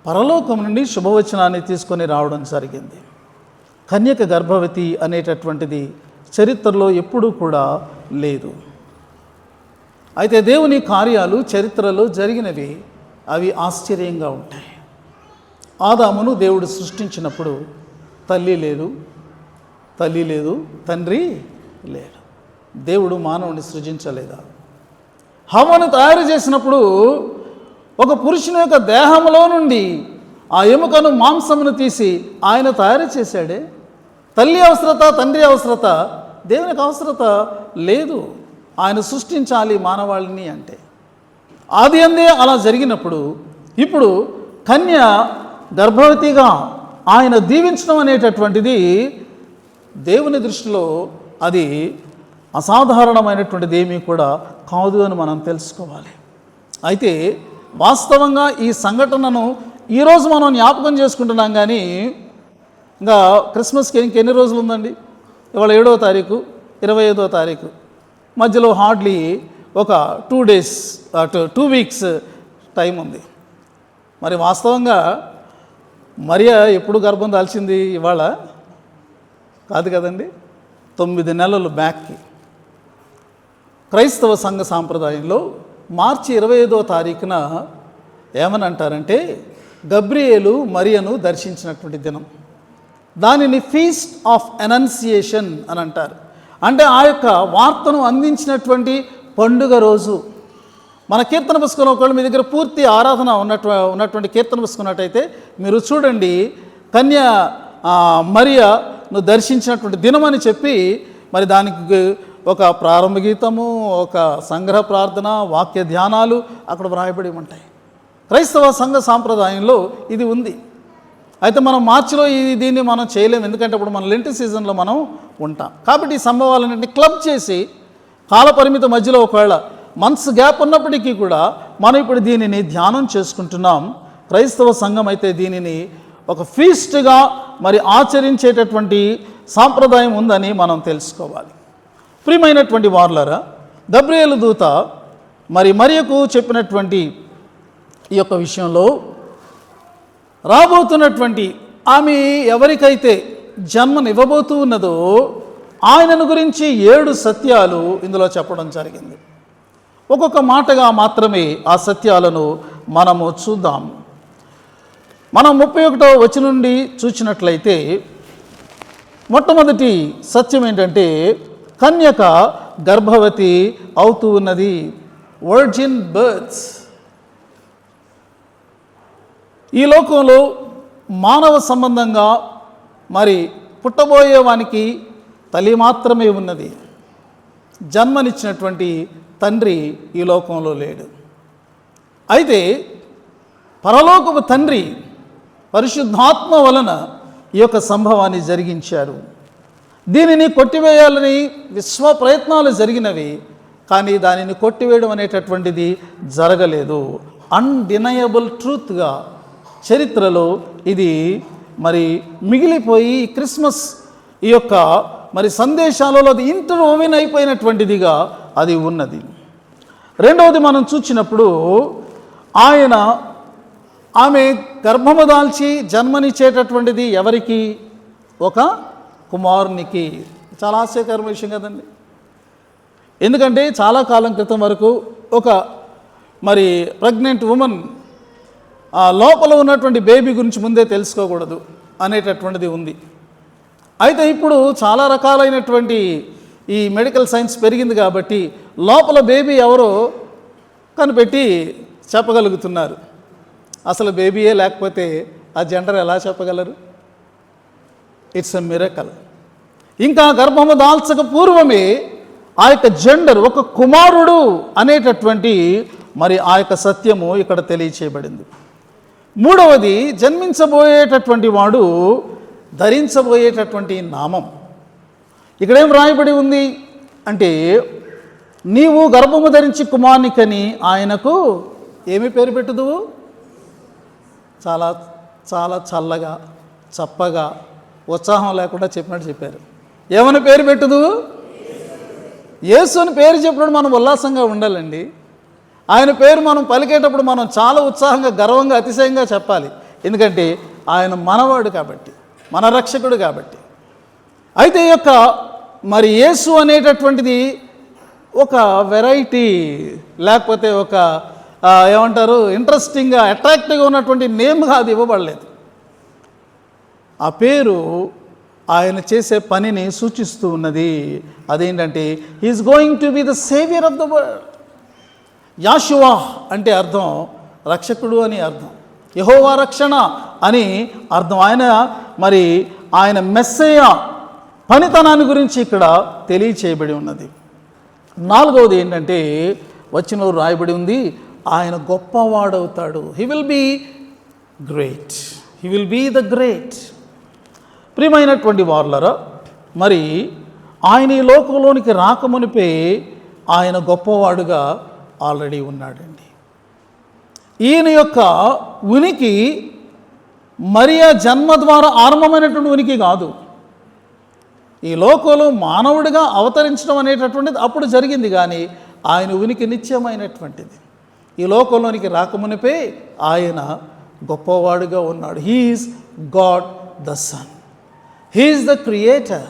పరలోకం నుండి శుభవచనాన్ని తీసుకొని రావడం జరిగింది. కన్యక గర్భవతి అనేటటువంటిది చరిత్రలో ఎప్పుడూ కూడా లేదు. అయితే దేవుని కార్యాలు చరిత్రలో జరిగినవి, అవి ఆశ్చర్యంగా ఉంటాయి. ఆదామును దేవుడు సృష్టించినప్పుడు తల్లి లేదు, తండ్రి లేడు. దేవుడు మానవుని సృజించలేదా? హవ్వను తయారు చేసినప్పుడు ఒక పురుషుని యొక్క దేహంలో నుండి ఆ ఎముకను మాంసమును తీసి ఆయన తయారు చేశాడే. తల్లి అవసరత, తండ్రి అవసరత, దేవునికి అవసరత లేదు. ఆయన సృష్టించాలి మానవాళిని అంటే. ఆది అందే అలా జరిగినప్పుడు ఇప్పుడు కన్య గర్భవతిగా ఆయన దీవించడం అనేటటువంటిది దేవుని దృష్టిలో అది అసాధారణమైనటువంటిది ఏమీ కూడా కాదు అని మనం తెలుసుకోవాలి. అయితే వాస్తవంగా ఈ సంఘటనను ఈరోజు మనం జ్ఞాపకం చేసుకుంటున్నాం. కానీ ఇంకా క్రిస్మస్కి ఇంకెన్ని రోజులు ఉందండి? ఇవాళ 7వ తారీఖు, 25వ తారీఖు, మధ్యలో హార్డ్లీ ఒక 2 days 2 weeks టైం ఉంది. వాస్తవంగా మరియ ఎప్పుడు గర్భం దాల్చింది? ఇవాళ కాదు కదండి, 9 నెలలు బ్యాక్కి. క్రైస్తవ సంఘ సాంప్రదాయంలో మార్చి 25వ తారీఖున ఏమని అంటారంటే గబ్రియేలు మరియను దర్శించినటువంటి దినం. దానిని ఫీస్ట్ ఆఫ్ అనౌన్సియేషన్ అని అంటారు. అంటే ఆ యొక్క వార్తను అందించినటువంటి పండుగ రోజు. మన కీర్తన పుస్తకంలో ఒకవేళ మీ దగ్గర పూర్తి ఆరాధన ఉన్నటువంటి కీర్తన పుస్తకున్నట్టయితే మీరు చూడండి, కన్య మరియను దర్శించినటువంటి దినం అని చెప్పి మరి దానికి ఒక ప్రారంభ గీతము, ఒక సంగ్రహ ప్రార్థన, వాక్య ధ్యానాలు అక్కడ వ్రాయబడి ఉంటాయి. క్రైస్తవ సంఘ సాంప్రదాయంలో ఇది ఉంది. అయితే మనం మార్చిలో దీన్ని మనం చేయలేము, ఎందుకంటే ఇప్పుడు మన లెంట్ సీజన్లో మనం ఉంటాం. కాబట్టి ఈ సంభవాలన్నింటినీ క్లబ్ చేసి కాలపరిమితి మధ్యలో ఒకవేళ మంత్స్ గ్యాప్ ఉన్నప్పటికీ కూడా మనం ఇప్పుడు దీనిని ధ్యానం చేసుకుంటున్నాం. క్రైస్తవ సంఘం అయితే దీనిని ఒక ఫీస్ట్గా మరి ఆచరించేటటువంటి సాంప్రదాయం ఉందని మనం తెలుసుకోవాలి. ప్రియమైనటువంటి వారులారా, గబ్రియేలు దూత మరియకు చెప్పినటువంటి ఈ యొక్క విషయంలో రాబోతున్నటువంటి ఆమె ఎవరికైతే జన్మనివ్వబోతూ ఉన్నదో ఆయనను గురించి 7 సత్యాలు ఇందులో చెప్పడం జరిగింది. ఒక్కొక్క మాటగా మాత్రమే ఆ సత్యాలను మనము చూద్దాం. మనం 31వ వచనం నుండి చూసినట్లయితే మొట్టమొదటి సత్యం ఏంటంటే కన్యక గర్భవతి అవుతూ ఉన్నది. Virgin births. ఈ లోకంలో మానవ సంబంధంగా మరి పుట్టబోయేవానికి తల్లి మాత్రమే ఉన్నది. జన్మనిచ్చినటువంటి తండ్రి ఈ లోకంలో లేడు. అయితే పరలోకపు తండ్రి పరిశుద్ధాత్మ వలన ఈ యొక్క సంభవాన్ని జరిగించారు. దీనిని కొట్టివేయాలని విశ్వ ప్రయత్నాలు జరిగినవి, కానీ దానిని కొట్టివేయడం అనేటటువంటిది జరగలేదు. అన్డినయబుల్ ట్రూత్గా చరిత్రలో ఇది మరి మిగిలిపోయి క్రిస్మస్ ఈ యొక్క మరి సందేశాలలో అది ఇంటర్వోవెన్ అయిపోయినటువంటిదిగా అది ఉన్నది. రెండవది మనం చూసినప్పుడు ఆమె గర్భము దాల్చి జన్మనిచ్చేటటువంటిది ఎవరికి? ఒక కుమారునికి. చాలా ఆశ్చర్యకరమైన విషయం కదండి. ఎందుకంటే చాలా కాలం క్రితం వరకు ఒక మరి ప్రెగ్నెంట్ ఉమెన్ లోపల ఉన్నటువంటి బేబీ గురించి ముందే తెలుసుకోకూడదు అనేటటువంటిది ఉంది. అయితే ఇప్పుడు చాలా రకాలైనటువంటి ఈ మెడికల్ సైన్స్ పెరిగింది కాబట్టి లోపల బేబీ ఎవరో కనిపెట్టి చెప్పగలుగుతున్నారు. అసలు బేబీయే లేకపోతే ఆ జెండర్ ఎలా చెప్పగలరు? It's a miracle. ఇంకా గర్భము దాల్చక పూర్వమే ఆ యొక్క జెండర్ ఒక కుమారుడు అనేటటువంటి మరి ఆ యొక్క సత్యము ఇక్కడ తెలియచేయబడింది. మూడవది, జన్మించబోయేటటువంటి వాడు ధరించబోయేటటువంటి నామం. ఇక్కడేం రాయబడి ఉంది అంటే, నీవు గర్భము ధరించి కుమారునికని ఆయనకు ఏమి పేరు పెట్టుదువు? చాలా చాలా చల్లగా, చప్పగా, ఉత్సాహం లేకుండా చెప్పినట్టు చెప్పారు. ఏమని పేరు పెట్టుదువు? యేసు అని పేరు చెప్పినప్పుడు మనం ఉల్లాసంగా ఉండాలండి. ఆయన పేరు మనం పలికేటప్పుడు మనం చాలా ఉత్సాహంగా, గర్వంగా, అతిశయంగా చెప్పాలి. ఎందుకంటే ఆయన మనవాడు కాబట్టి, మన రక్షకుడు కాబట్టి. అయితే ఈ యొక్క మరి యేసు అనేటటువంటిది ఒక వెరైటీ, లేకపోతే ఒక ఏమంటారు, ఇంట్రెస్టింగ్గా, అట్రాక్టివ్గా ఉన్నటువంటి నేమ్గా అది ఇవ్వబడలేదు. ఆ పేరు ఆయన చేసే పనిని సూచిస్తూ ఉన్నది. అదేంటంటే he is going to be the saviour of the world. Yeshua అంటే అర్థం రక్షకుడు అని అర్థం, యెహోవా రక్షణ అని అర్థం. ఆయన మెస్సయ్య పనితనాన్ని గురించి ఇక్కడ తెలియచేయబడి ఉన్నది. నాలుగవది ఏంటంటే వచనంలో రాయబడి ఉంది, ఆయన గొప్పవాడవుతాడు. He will be great, he will be the great. ప్రియమైనటువంటి వారులారా, మరి ఆయన ఈ లోకంలోనికి రాకమునిపే ఆయన గొప్పవాడుగా ఆల్రెడీ ఉన్నాడండి. ఈయన యొక్క ఉనికి మరియ జన్మ ద్వారా ఆరంభమైనటువంటి ఉనికి కాదు. ఈ లోకంలో మానవుడిగా అవతరించడం అనేటటువంటిది అప్పుడు జరిగింది, కానీ ఆయన ఉనికి నిత్యమైనటువంటిది. ఈ లోకంలోనికి రాకమునిపే ఆయన గొప్పవాడుగా ఉన్నాడు. He is God the son, he is the creator.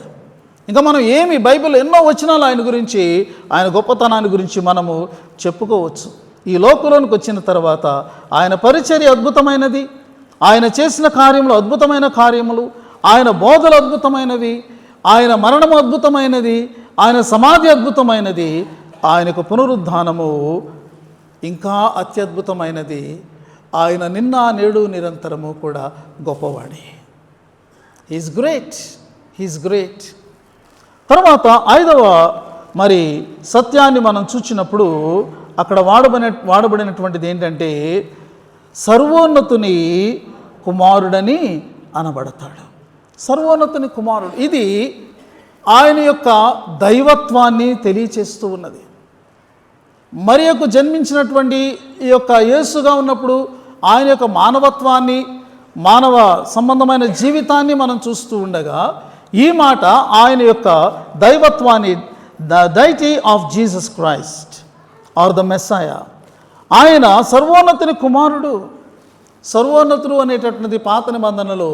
ఇంకా మనం ఏమి బైబిల్ ఎన్నో వచనాలు ఆయన గురించి, ఆయన గొప్పతనాన్ని గురించి మనము చెప్పుకోవచ్చు. ఈ లోకంలోనికి వచ్చిన తర్వాత ఆయన పరిచర్య అద్భుతమైనది, ఆయన చేసిన కార్యములు అద్భుతమైన కార్యములు, ఆయన బోధలు అద్భుతమైనవి, ఆయన మరణము అద్భుతమైనది, ఆయన సమాధి అద్భుతమైనది, ఆయనకు పునరుద్ధానము ఇంకా అత్యద్భుతమైనది. ఆయన నిన్న నేడు నిరంతరము కూడా గొప్పవాడే. He is great, he is great. తర్వాత 5వ మరి సత్యాన్ని మనం చూచినప్పుడు అక్కడ వాడబడినటువంటిది ఏంటంటే సర్వోన్నతుని కుమారుడని అనబడతాడు. సర్వోన్నతుని కుమారుడు, ఇది ఆయన యొక్క దైవత్వాన్ని తెలియచేస్తూ ఉన్నది. మరియకు జన్మించినటువంటి ఈ యొక్క యేసుగా ఉన్నప్పుడు ఆయన యొక్క మానవత్వాన్ని, మానవ సంబంధమైన జీవితాన్ని మనం చూస్తూ ఉండగా, ఈ మాట ఆయన యొక్క దైవత్వాన్ని, the deity of Jesus Christ or the Messiah, ఆయన సర్వోన్నతుని కుమారుడు. సర్వోన్నతుడు అనేటటువంటిది పాత నిబంధనలో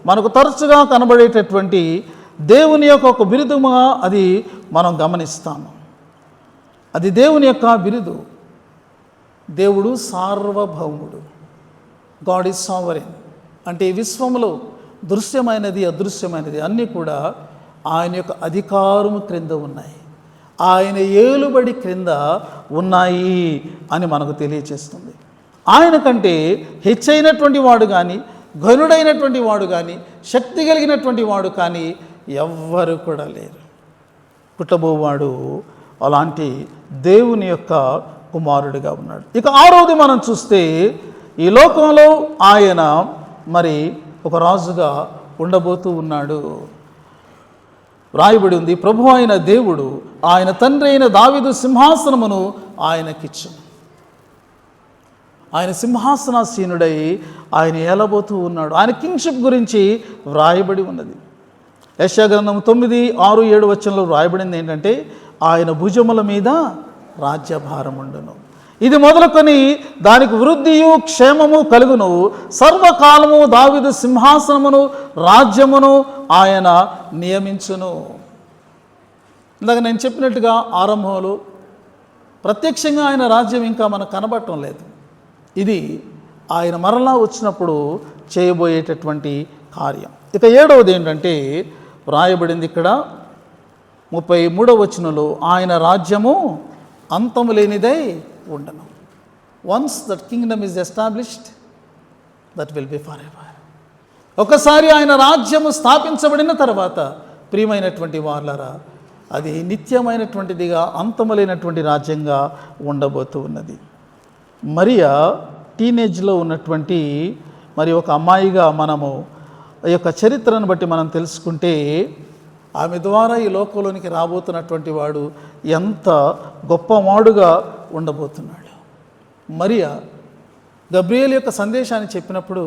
మనకు తరచుగా కనబడేటటువంటి దేవుని యొక్క ఒక బిరుదుగా అది మనం గమనిస్తాము. అది దేవుని యొక్క బిరుదు. దేవుడు సార్వభౌముడు, గాడ్ ఈజ్ సావరెన్. అంటే ఈ విశ్వంలో దృశ్యమైనది అదృశ్యమైనది అన్నీ కూడా ఆయన యొక్క అధికారము క్రింద ఉన్నాయి, ఆయన ఏలుబడి క్రింద ఉన్నాయి అని మనకు తెలియచేస్తుంది. ఆయన కంటే హెచ్చైనటువంటి వాడు కానీ, ఘనుడైనటువంటి వాడు కానీ, శక్తి కలిగినటువంటి వాడు కానీ ఎవ్వరు కూడా లేరు. పుట్టబోవాడు అలాంటి దేవుని యొక్క కుమారుడిగా ఉన్నాడు. ఇక 6వది మనం చూస్తే, ఈ లోకంలో ఆయన మరి ఒక రాజుగా ఉండబోతూ ఉన్నాడు. రాయబడి ఉంది, ప్రభు అయిన దేవుడు ఆయన తండ్రి అయిన దావీదు సింహాసనమును ఆయనకిచ్చును. ఆయన సింహాసనాసీనుడై ఆయన ఏలబోతూ ఉన్నాడు. ఆయన కింగ్షిప్ గురించి వ్రాయబడి ఉన్నది. యెషయా గ్రంథం 9, 6, 7 వచనంలో వ్రాయబడింది ఏంటంటే, ఆయన భుజముల మీద రాజ్యభారం ఉండును. ఇది మొదలుకొని దానికి వృద్ధియు క్షేమము కలుగును. సర్వకాలము దావీదు సింహాసనమును రాజ్యమును ఆయన నియమించును. ఇందాక నేను చెప్పినట్టుగా ఆరంభంలో ప్రత్యక్షంగా ఆయన రాజ్యం ఇంకా మనకు కనబడటం లేదు. ఇది ఆయన మరలా వచ్చినప్పుడు చేయబోయేటటువంటి కార్యం. ఇక 7వది ఏంటంటే వ్రాయబడింది ఇక్కడ 33వ వచనంలో, ఆయన రాజ్యము అంతము లేనిదై ఉండను. Once that Kingdom is established, that will be for ever. ఒకసారి ఆయన రాజ్యము స్థాపించబడిన తర్వాత ప్రియమైనటువంటి వార్లారా, అది నిత్యమైనటువంటిదిగా, అంతము లేనటువంటి రాజ్యంగా ఉండబోతూ ఉన్నది. మరియా టీనేజ్లో ఉన్నటువంటి మరి ఒక అమ్మాయిగా మనము ఈ యొక్క చరిత్రను బట్టి మనం తెలుసుకుంటే, ఆమె ద్వారా ఈ లోకంలోనికి రాబోతున్నటువంటి వాడు ఎంత గొప్పవాడుగా ఉండబోతున్నాడు. మరియా గబ్రియేల్ యొక్క సందేశాన్ని చెప్పినప్పుడు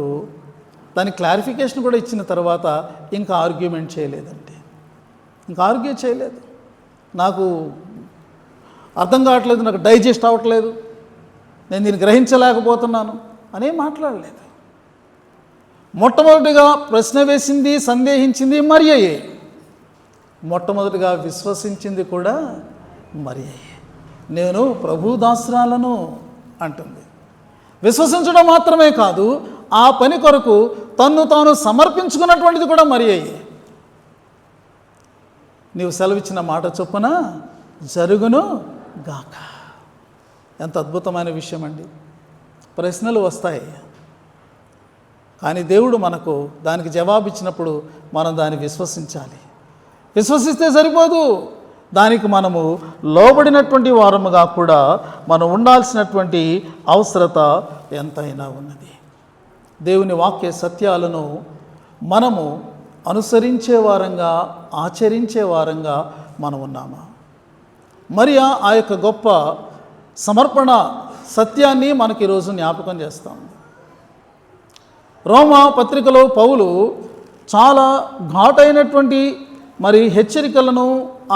దాని క్లారిఫికేషన్ కూడా ఇచ్చిన తర్వాత ఇంకా ఆర్గ్యుమెంట్ చేయలేదండి, ఇంకా ఆర్గ్యూ చేయలేదు. నాకు అర్థం కావట్లేదు, నాకు డైజెస్ట్ అవ్వట్లేదు, నేను దీన్ని గ్రహించలేకపోతున్నాను అనే మాట్లాడలేదు. మొట్టమొదటిగా ప్రశ్న వేసింది, సందేహించింది మరియయే. మొట్టమొదటిగా విశ్వసించింది కూడా మరియయే. నేను ప్రభు దాసురాలను అంటుంది. విశ్వసించడం మాత్రమే కాదు, ఆ పని కొరకు తన్ను తాను సమర్పించుకున్నటువంటిది కూడా మరియయే. నీవు సెలవిచ్చిన మాట చొప్పున జరుగును గాక. ఎంత అద్భుతమైన విషయం అండి. ప్రశ్నలు వస్తాయి, కానీ దేవుడు మనకు దానికి జవాబిచ్చినప్పుడు మనం దాన్ని విశ్వసించాలి. విశ్వసిస్తే సరిపోదు, దానికి మనము లోబడినటువంటి వారముగా కూడా మనం ఉండాల్సినటువంటి అవసరత ఎంతైనా ఉన్నది. దేవుని వాక్య సత్యాలను మనము అనుసరించే వారంగా, ఆచరించే వారంగా మనం ఉన్నామా? మరియా ఆ యొక్క గొప్ప సమర్పణ సత్యాన్ని మనకి ఈరోజు జ్ఞాపకం చేస్తాం. రోమా పత్రికలో పౌలు చాలా ఘాటైనటువంటి మరి హెచ్చరికలను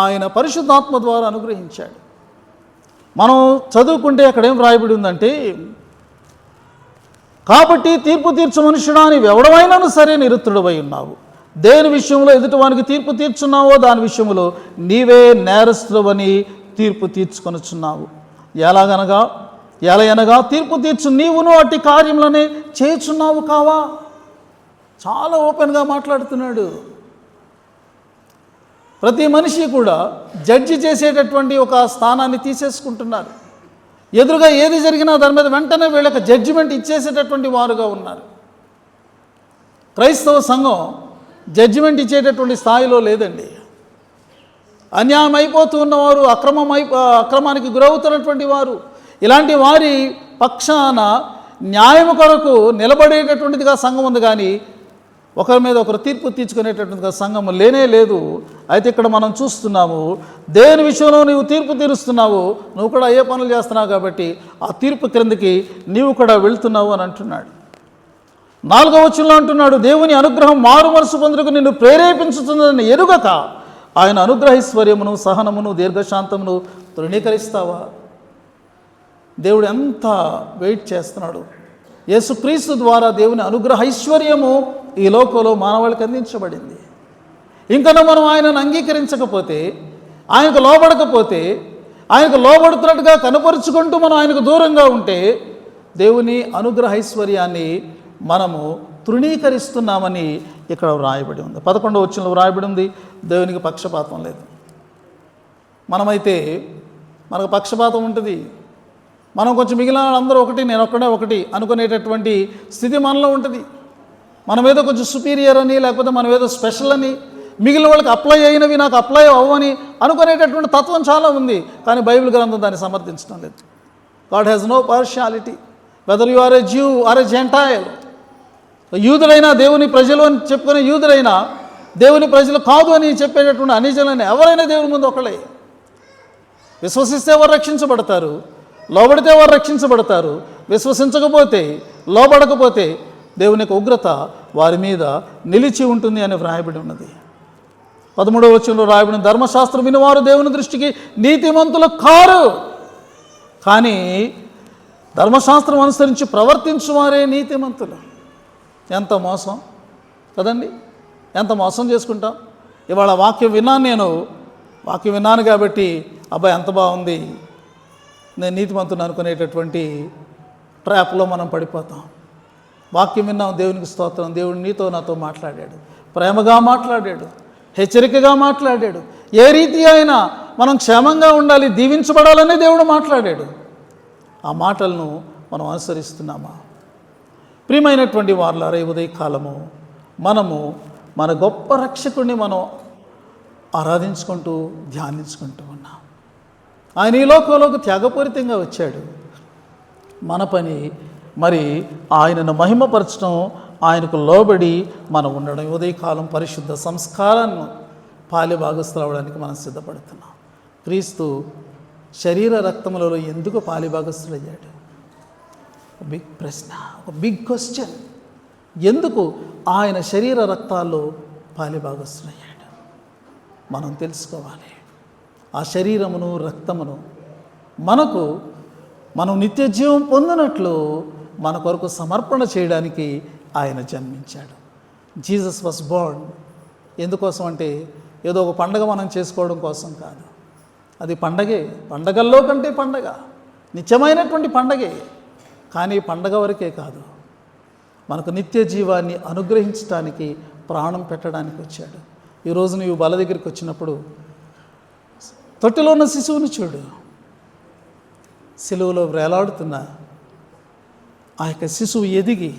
ఆయన పరిశుద్ధాత్మ ద్వారా అనుగ్రహించాడు. మనం చదువుకుంటే అక్కడ ఏం రాయబడి ఉందంటే, కాబట్టి తీర్పు తీర్చు మనుషుడా నీవు ఎవడమైనాను సరే నిరుత్తుడవై ఉన్నావు. దేని విషయంలో ఎదుటివానికి తీర్పు తీర్చున్నావో దాని విషయంలో నీవే నేరస్తుడవని తీర్పు తీర్చుకొనుచున్నావు. ఎలయనగా తీర్పు తీర్చు నీవును అట్టి కార్యములనే చేయుచున్నావు కావా? చాలా ఓపెన్గా మాట్లాడుతున్నాడు. ప్రతి మనిషి కూడా జడ్జి చేసేటటువంటి ఒక స్థానాన్ని తీసేసుకుంటున్నారు. ఎదురుగా ఏది జరిగినా దాని మీద వెంటనే వీళ్ళకి జడ్జిమెంట్ ఇచ్చేసేటటువంటి వారుగా ఉన్నారు. క్రైస్తవ సంఘం జడ్జిమెంట్ ఇచ్చేటటువంటి స్థాయిలో లేదండి. అన్యాయం అయిపోతూ ఉన్నవారు, అక్రమానికి గురవుతున్నటువంటి వారు, ఇలాంటి వారి పక్షాన న్యాయం కొరకు నిలబడేటటువంటిదిగా సంఘం ఉంది, కానీ ఒకరి మీద ఒకరు తీర్పు తీర్చుకునేటటువంటిదిగా సంఘం లేనే లేదు. అయితే ఇక్కడ మనం చూస్తున్నాము, దేవుని విషయంలో నీవు తీర్పు తీరుస్తున్నావు, నువ్వు కూడా అయ్యే పనులు చేస్తున్నావు కాబట్టి ఆ తీర్పు క్రిందకి నీవు కూడా వెళ్తున్నావు అని అంటున్నాడు. 4వ వచనంలో అంటున్నాడు, దేవుని అనుగ్రహం మారు మనసు పొందుటకు నిన్ను ప్రేరేపించుతుందని ఎరుగక ఆయన అనుగ్రహైశ్వర్యమును, సహనమును, దీర్ఘశాంతమును తృణీకరిస్తావా? దేవుడు ఎంత వెయిట్ చేస్తున్నాడు. యేసుక్రీస్తు ద్వారా దేవుని అనుగ్రహైశ్వర్యము ఈ లోకంలో మానవాళికి అందించబడింది. ఇంకనూ మనం ఆయనను అంగీకరించకపోతే, ఆయనకు లోబడకపోతే, ఆయనకు లోబడుతున్నట్టుగా కనపరుచుకుంటూ మనం ఆయనకు దూరంగా ఉంటే దేవుని అనుగ్రహైశ్వర్యాన్ని మనము తృణీకరిస్తున్నామని ఇక్కడ వ్రాయబడి ఉంది. 11వ వచనంలో వ్రాయబడి ఉంది, దేవునికి పక్షపాతం లేదు. మనమైతే మనకు పక్షపాతం ఉంటుంది. మనం కొంచెం మిగిలిన అందరూ ఒకటి, నేను ఒక్కడే ఒకటి అనుకునేటటువంటి స్థితి మనలో ఉంటుంది. మనం ఏదో కొంచెం సుపీరియర్ అని, లేకపోతే మనం ఏదో స్పెషల్ అని, మిగిలిన వాళ్ళకి అప్లై అయినవి నాకు అప్లై అవ్వని అనుకునేటటువంటి తత్వం చాలా ఉంది. కానీ బైబిల్ గ్రంథం దాన్ని సమర్థించడం లేదు. God has no partiality whether you are a Jew or a Gentile. యూదులైనా దేవుని ప్రజలు అని చెప్పుకునే యూదులైనా, దేవుని ప్రజలు కాదు అని చెప్పేటటువంటి అనిజలైన ఎవరైనా దేవుని ముందు ఒకళ్ళే. విశ్వసిస్తే వారు రక్షించబడతారు, లోబడితే వారు రక్షించబడతారు. విశ్వసించకపోతే, లోబడకపోతే దేవుని యొక్క ఉగ్రత వారి మీద నిలిచి ఉంటుంది అని వ్రాయబడి ఉన్నది. 13వ వచనంలో రాయబడిన, ధర్మశాస్త్రం వినివారు దేవుని దృష్టికి నీతిమంతులు కారు, కానీ ధర్మశాస్త్రం అనుసరించి ప్రవర్తించువారే నీతిమంతులు. ఎంత మోసం కదండి, ఎంత మోసం చేసుకుంటాం. ఇవాళ వాక్యం విన్నాను కాబట్టి అబ్బాయి ఎంత బాగుంది, నేను నీతిమంతుని అనుకునేటటువంటి ట్రాప్లో మనం పడిపోతాం. వాక్యం విన్నాం, దేవునికి స్తోత్రం, దేవుడు నీతో నాతో మాట్లాడాడు, ప్రేమగా మాట్లాడాడు, హెచ్చరికగా మాట్లాడాడు. ఏ రీతి అయినా మనం క్షేమంగా ఉండాలి, దీవించబడాలని దేవుడు మాట్లాడాడు. ఆ మాటలను మనం అనుసరిస్తున్నామా? ప్రియమైనటువంటి వారులారా, ఈ ఉదయకాలము మనము మన గొప్ప రక్షకుడిని మనం ఆరాధించుకుంటూ ధ్యానించుకుంటూ ఉన్నాం. ఆయన ఈ లోకంలోకి త్యాగపూరితంగా వచ్చాడు. మన పని మరి ఆయనను మహిమపరచడం, ఆయనకు లోబడి మనం ఉండడం. ఉదయకాలం పరిశుద్ధ సంస్కారాన్ని పాలిభాగస్తులవడానికి మనం సిద్ధపడుతున్నాం. క్రీస్తు శరీర రక్తములలో ఎందుకు పాలిభాగస్తులయ్యాడు? ఒక బిగ్ ప్రశ్న, ఒక బిగ్ క్వశ్చన్. ఎందుకు ఆయన శరీర రక్తాల్లో పాలిభాగస్తులయ్యాడు? మనం తెలుసుకోవాలి. ఆ శరీరమును, రక్తమును మనం నిత్య జీవం పొందినట్లు మన కొరకు సమర్పణ చేయడానికి ఆయన జన్మించాడు. Jesus was Born. ఎందుకోసం అంటే ఏదో ఒక పండగ మనం చేసుకోవడం కోసం కాదు. అది పండగే, పండగల్లో కంటే పండగ, నిత్యమైనటువంటి పండగే. కానీ పండగ వరకే కాదు, మనకు నిత్య జీవాన్ని అనుగ్రహించడానికి, ప్రాణం పెట్టడానికి వచ్చాడు. ఈరోజు నీవు బల దగ్గరికి వచ్చినప్పుడు తొట్టిలో ఉన్న శిశువుని చూడు. సిలువలో వేలాడుతున్న ఆ యొక్క శిశువు ఎదిగి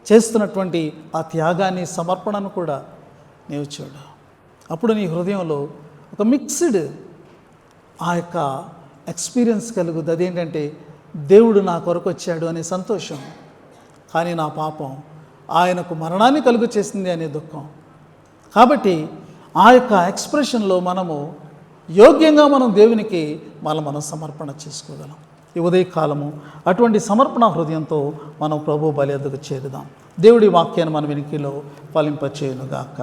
చేస్తున్నటువంటి ఆ త్యాగాన్ని, సమర్పణను కూడా నీవు చూడు. అప్పుడు నీ హృదయంలో ఒక మిక్స్డ్ ఆ యొక్క ఎక్స్పీరియన్స్ కలుగుద్ది. అదేంటంటే, దేవుడు నా కొరకు వచ్చాడు అనే సంతోషం, కానీ నా పాపం ఆయనకు మరణాన్ని కలుగు చేసింది అనే దుఃఖం. కాబట్టి ఆ యొక్క ఎక్స్ప్రెషన్లో మనము యోగ్యంగా మనం దేవునికి మనం సమర్పణ చేసుకోగలం. ఈ ఉదయకాలము అటువంటి సమర్పణ హృదయంతో మనం ప్రభు బలి యొద్దకు చేరుదాం. దేవుడి వాక్యాన్ని మన వెనుకలో ఫలింపచేయునుగాక.